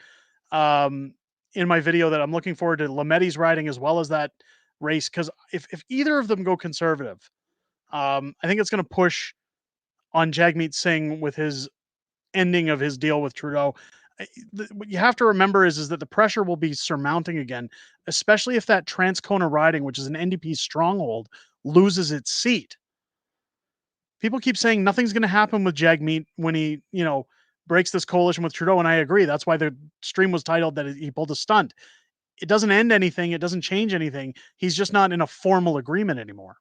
[SPEAKER 9] in my video, that I'm looking forward to Lametti's riding as well as that race, because if either of them go conservative, I think it's going to push on Jagmeet Singh with his ending of his deal with Trudeau. What you have to remember is that the pressure will be surmounting again, especially if that Transcona riding, which is an NDP stronghold, loses its seat. People keep saying nothing's going to happen with Jagmeet when he, breaks this coalition with Trudeau, and I agree. That's why the stream was titled that he pulled a stunt. It doesn't end anything. It doesn't change anything. He's just not in a formal agreement anymore.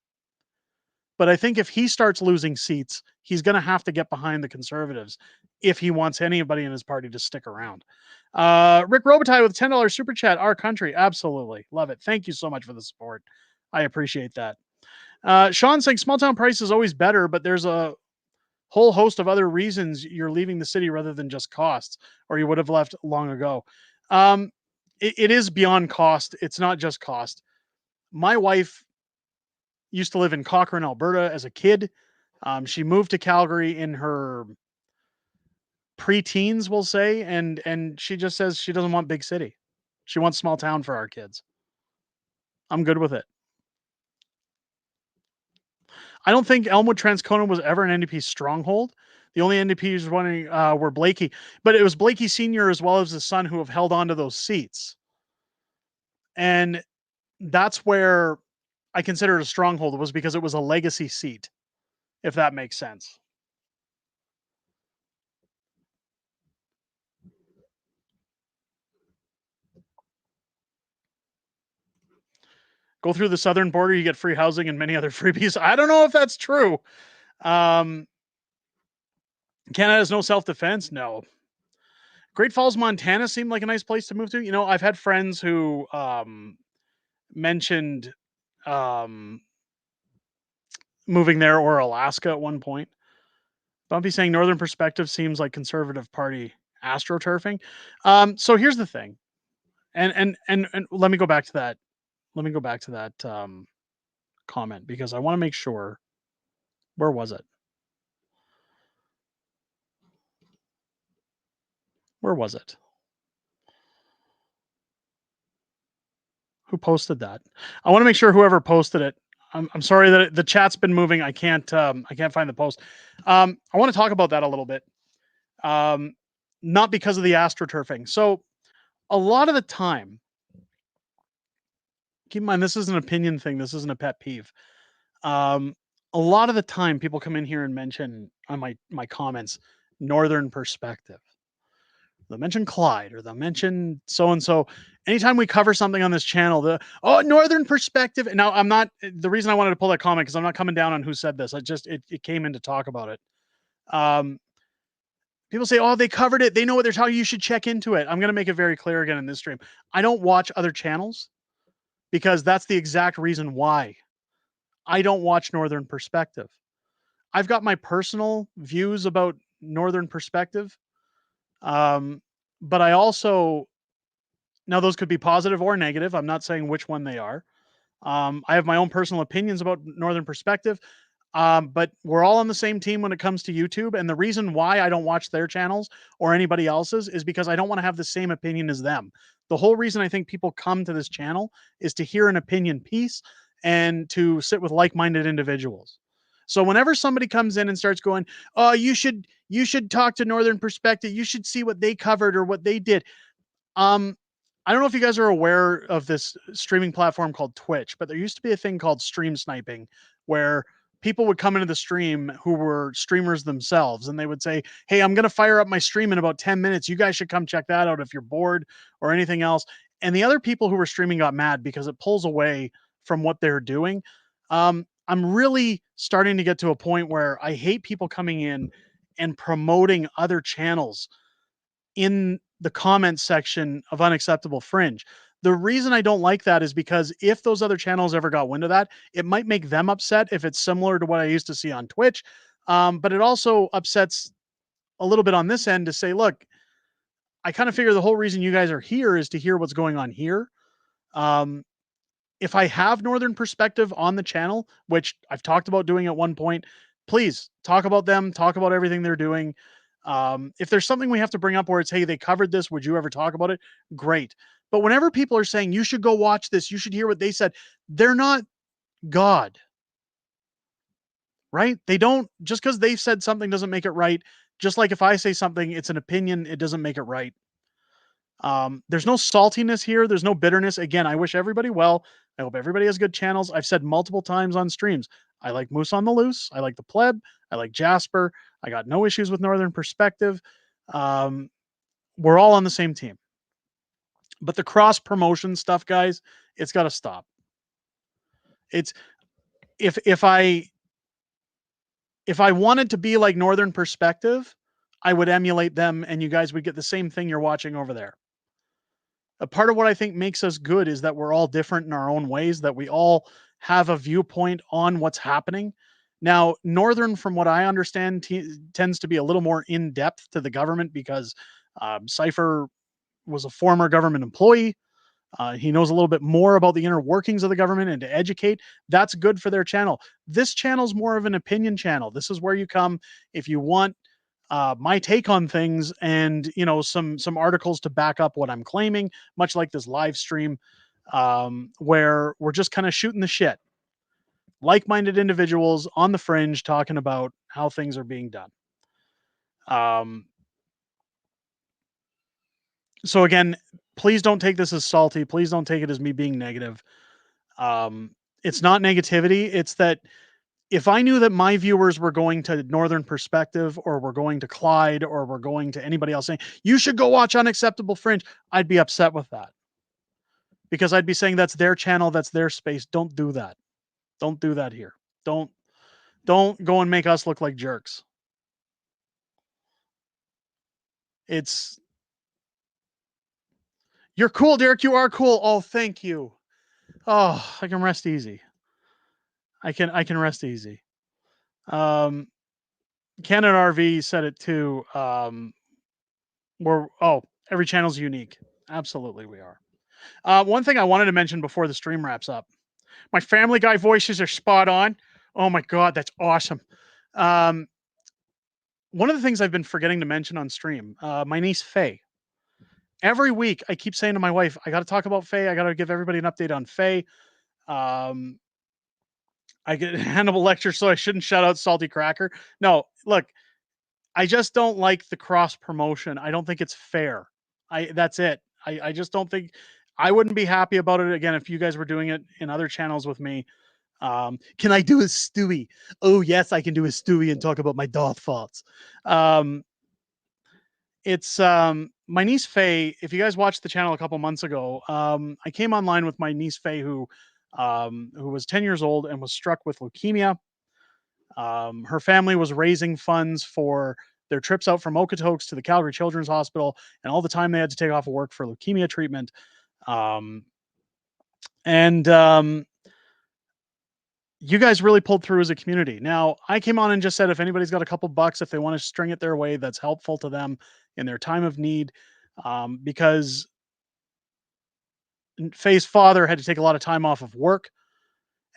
[SPEAKER 9] But I think if he starts losing seats, he's going to have to get behind the Conservatives if he wants anybody in his party to stick around. Rick Robitaille with $10 super chat. Our country. Absolutely. Love it. Thank you so much for the support. I appreciate that. Sean saying small town price is always better, but there's a whole host of other reasons you're leaving the city rather than just costs, or you would have left long ago. It is beyond cost. It's not just cost. My wife used to live in Cochrane, Alberta as a kid. She moved to Calgary in her pre-teens, we'll say, and she just says she doesn't want big city. She wants small town for our kids. I'm good with it. I don't think Elmwood Transcona was ever an NDP stronghold. The only NDPs running were Blakey, but it was Blakey Sr. as well as his son who have held on to those seats. And that's where I consider it a stronghold. It was because it was a legacy seat, if that makes sense. Go through the southern border, you get free housing and many other freebies. I don't know if that's true. Canada has no self-defense. No. Great Falls, Montana seemed like a nice place to move to. I've had friends who mentioned moving there, or Alaska at one point. Bumpy saying Northern Perspective seems like Conservative Party astroturfing. So here's the thing. And let me go back to that. Comment, because I want to make sure. Where was it? Where was it? Who posted that? I want to make sure whoever posted it. I'm sorry that the chat's been moving. I can't find the post. I want to talk about that a little bit. Not because of the astroturfing. So a lot of the time, keep in mind, this is an opinion thing. This isn't a pet peeve. A lot of the time people come in here and mention on my comments, Northern perspective. They'll mention Clyde or they'll mention so-and-so. Anytime we cover something on this channel, Northern perspective. Now I'm not, the reason I wanted to pull that comment, because I'm not coming down on who said this. It came in to talk about it. People say, oh, they covered it. They know what they're talking. You should check into it. I'm going to make it very clear again in this stream. I don't watch other channels because that's the exact reason why I don't watch Northern perspective. I've got my personal views about Northern perspective. But I also, now those could be positive or negative. I'm not saying which one they are. I have my own personal opinions about Northern perspective. But we're all on the same team when it comes to YouTube. And the reason why I don't watch their channels or anybody else's is because I don't want to have the same opinion as them. The whole reason I think people come to this channel is to hear an opinion piece and to sit with like-minded individuals. So whenever somebody comes in and starts going, oh, you should talk to Northern perspective, you should see what they covered or what they did. I don't know if you guys are aware of this streaming platform called Twitch, but there used to be a thing called stream sniping where people would come into the stream who were streamers themselves and they would say, hey, I'm going to fire up my stream in about 10 minutes. You guys should come check that out if you're bored or anything else. And the other people who were streaming got mad because it pulls away from what they're doing. I'm really starting to get to a point where I hate people coming in and promoting other channels in the comment section of Unacceptable Fringe. The reason I don't like that is because if those other channels ever got wind of that, it might make them upset if it's similar to what I used to see on Twitch. But it also upsets a little bit on this end to say, look, I kind of figure the whole reason you guys are here is to hear what's going on here. If I have Northern perspective on the channel, which I've talked about doing at one point, please talk about them, talk about everything they're doing. If there's something we have to bring up where it's, hey, they covered this, would you ever talk about it? Great. But whenever people are saying, you should go watch this, you should hear what they said, they're not God, right? They don't, just because they've said something doesn't make it right. Just like if I say something, it's an opinion, it doesn't make it right. There's no saltiness here. There's no bitterness. Again, I wish everybody well. I hope everybody has good channels. I've said multiple times on streams, I like Moose on the Loose. I like the Pleb. I like Jasper. I got no issues with Northern perspective. We're all on the same team. But the cross promotion stuff, guys, it's got to stop. It's if I wanted to be like Northern perspective, I would emulate them and you guys would get the same thing you're watching over there. A part of what I think makes us good is that we're all different in our own ways, that we all have a viewpoint on what's happening. Now, Northern, from what I understand, tends to be a little more in depth to the government because Cypher was a former government employee. He knows a little bit more about the inner workings of the government and to educate. That's good for their channel. This channel's more of an opinion channel. This is where you come if you want my take on things and, you know, some articles to back up what I'm claiming, much like this live stream, where we're just kind of shooting the shit. Like-minded individuals on the fringe talking about how things are being done. So again, please don't take this as salty. Please don't take it as me being negative. It's not negativity. It's that if I knew that my viewers were going to Northern perspective or were going to Clyde or were going to anybody else saying, you should go watch Unacceptable Fringe, I'd be upset with that. Because I'd be saying that's their channel, that's their space. Don't do that. Don't do that here. Don't go and make us look like jerks. You're cool, Derek. You are cool. Oh, thank you. Oh, I can rest easy. I can rest easy. Canon RV said it too. Every channel's unique. Absolutely, we are. One thing I wanted to mention before the stream wraps up. My Family Guy voices are spot on. Oh my God, that's awesome. One of the things I've been forgetting to mention on stream, my niece Faye. every week I keep saying to my wife, I got to talk about Faye. I got to give everybody an update on Faye. I get Hannibal lecture, so I shouldn't shout out Salty Cracker. No, look, I just don't like the cross promotion. I don't think it's fair. That's it. I just don't think I wouldn't be happy about it again if you guys were doing it in other channels with me. Can I do a Stewie? Oh yes, I can do a Stewie and talk about my Darth thoughts. It's my niece Faye. If you guys watched the channel a couple months ago, I came online with my niece Faye, who was 10 years old and was struck with leukemia. Her family was raising funds for their trips out from Okotoks to the Calgary Children's Hospital, and all the time they had to take off of work for leukemia treatment. And you guys really pulled through as a community. Now, I came on and just said if anybody's got a couple bucks, if they want to string it their way, that's helpful to them in their time of need, because Faye's father had to take a lot of time off of work.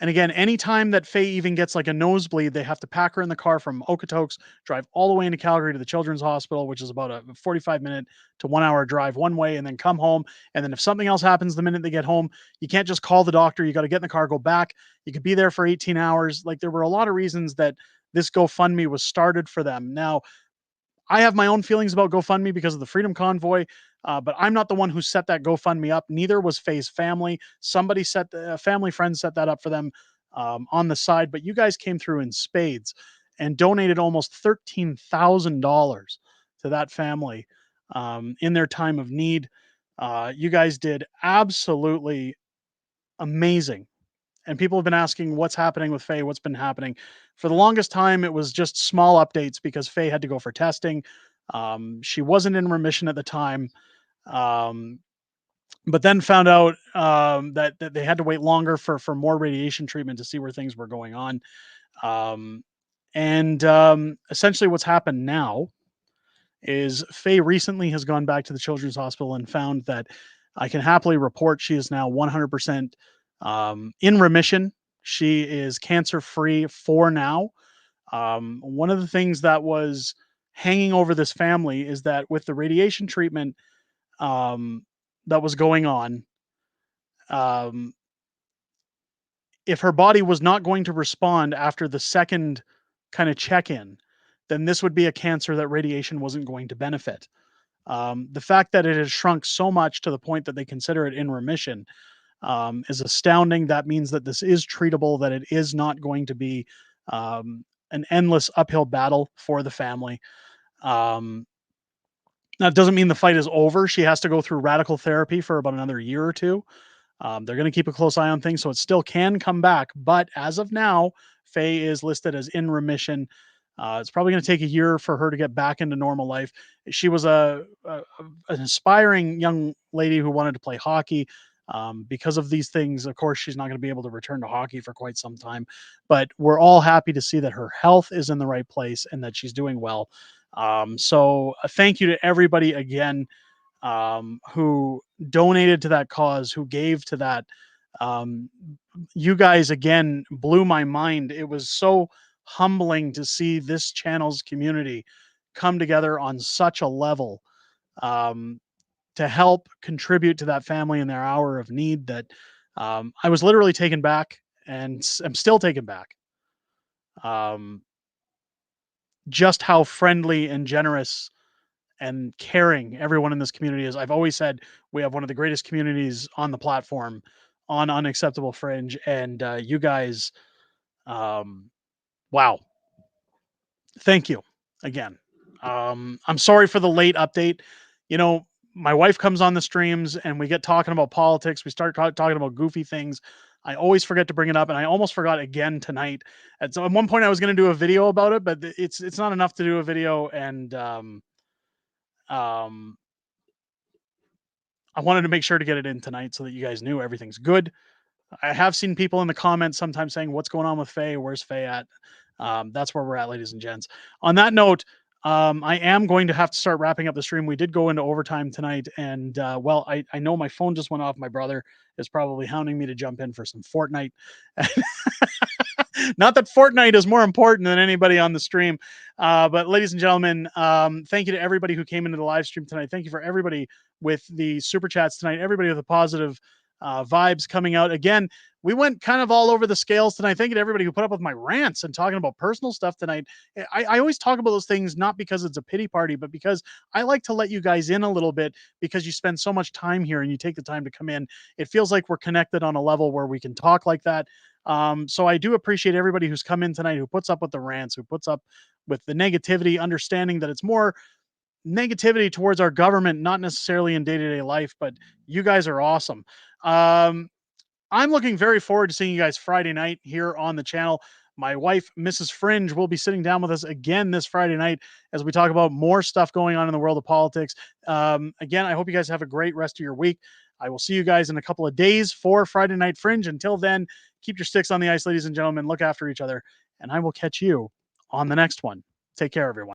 [SPEAKER 9] And again, anytime that Faye even gets like a nosebleed, they have to pack her in the car from Okotoks, drive all the way into Calgary to the Children's Hospital, which is about a 45-minute to 1 hour drive one way, and then come home. And then if something else happens the minute they get home, you can't just call the doctor. You got to get in the car, go back. You could be there for 18 hours. Like, there were a lot of reasons that this GoFundMe was started for them. Now, I have my own feelings about GoFundMe because of the Freedom Convoy, but I'm not the one who set that GoFundMe up. Neither was Faye's family. Somebody set the family friend set that up for them on the side. But you guys came through in spades and donated almost $13,000 to that family in their time of need. You guys did absolutely amazing. And people have been asking what's happening with Faye, what's been happening. For the longest time, it was just small updates because Faye had to go for testing. She wasn't in remission at the time, but then found out that they had to wait longer for more radiation treatment to see where things were going on. Essentially what's happened now is Faye recently has gone back to the Children's Hospital and found that I can happily report she is now 100% in remission. She is cancer free for now. One of the things that was hanging over this family is that with the radiation treatment that was going on, if her body was not going to respond after the second kind of check in, then this would be a cancer that radiation wasn't going to benefit. The fact that it has shrunk so much to the point that they consider it in remission is astounding. That means that this is treatable, that it is not going to be an endless uphill battle for the family. That doesn't mean the fight is over. She has to go through radical therapy for about another year or two. They're going to keep a close eye on things, so it still can come back. But as of now, Faye is listed as in remission. It's probably going to take a year for her to get back into normal life. She was an aspiring young lady who wanted to play hockey. Because of these things, of course, she's not going to be able to return to hockey for quite some time. But we're all happy to see that her health is in the right place and that she's doing well. So thank you to everybody again who donated to that cause, who gave to that. You guys, again, blew my mind. It was so humbling to see this channel's community come together on such a level to help contribute to that family in their hour of need that I was literally taken back, and I'm still taken back. Just how friendly and generous and caring everyone in this community is. I've always said we have one of the greatest communities on the platform on Unacceptable Fringe, and you guys, wow. Thank you again. I'm sorry for the late update. You know, my wife comes on the streams and we get talking about politics. We start talking about goofy things. I always forget to bring it up, and I almost forgot again tonight. And so at one point I was going to do a video about it, but it's not enough to do a video. And I wanted to make sure to get it in tonight so that you guys knew everything's good. I have seen people in the comments sometimes saying, "What's going on with Faye? Where's Faye at?" That's where we're at, ladies and gents. On that note, I am going to have to start wrapping up the stream. We did go into overtime tonight, and well, I know my phone just went off. My brother is probably hounding me to jump in for some Fortnite. Not that Fortnite is more important than anybody on the stream, but ladies and gentlemen, thank you to everybody who came into the live stream tonight. Thank you for everybody with the super chats tonight. Everybody with the positive vibes coming out. Again, we went kind of all over the scales tonight. Thank you to everybody who put up with my rants and talking about personal stuff tonight. I always talk about those things not because it's a pity party, but because I like to let you guys in a little bit because you spend so much time here and you take the time to come in. It feels like we're connected on a level where we can talk like that. So I do appreciate everybody who's come in tonight, who puts up with the rants, who puts up with the negativity, understanding that it's more negativity towards our government, not necessarily in day-to-day life, but you guys are awesome. I'm looking very forward to seeing you guys Friday night here on the channel. My wife, Mrs. Fringe, will be sitting down with us again this Friday night as we talk about more stuff going on in the world of politics. Again, I hope you guys have a great rest of your week. I will see you guys in a couple of days for Friday Night Fringe. Until then, keep your sticks on the ice, ladies and gentlemen. Look after each other, and I will catch you on the next one. Take care, everyone.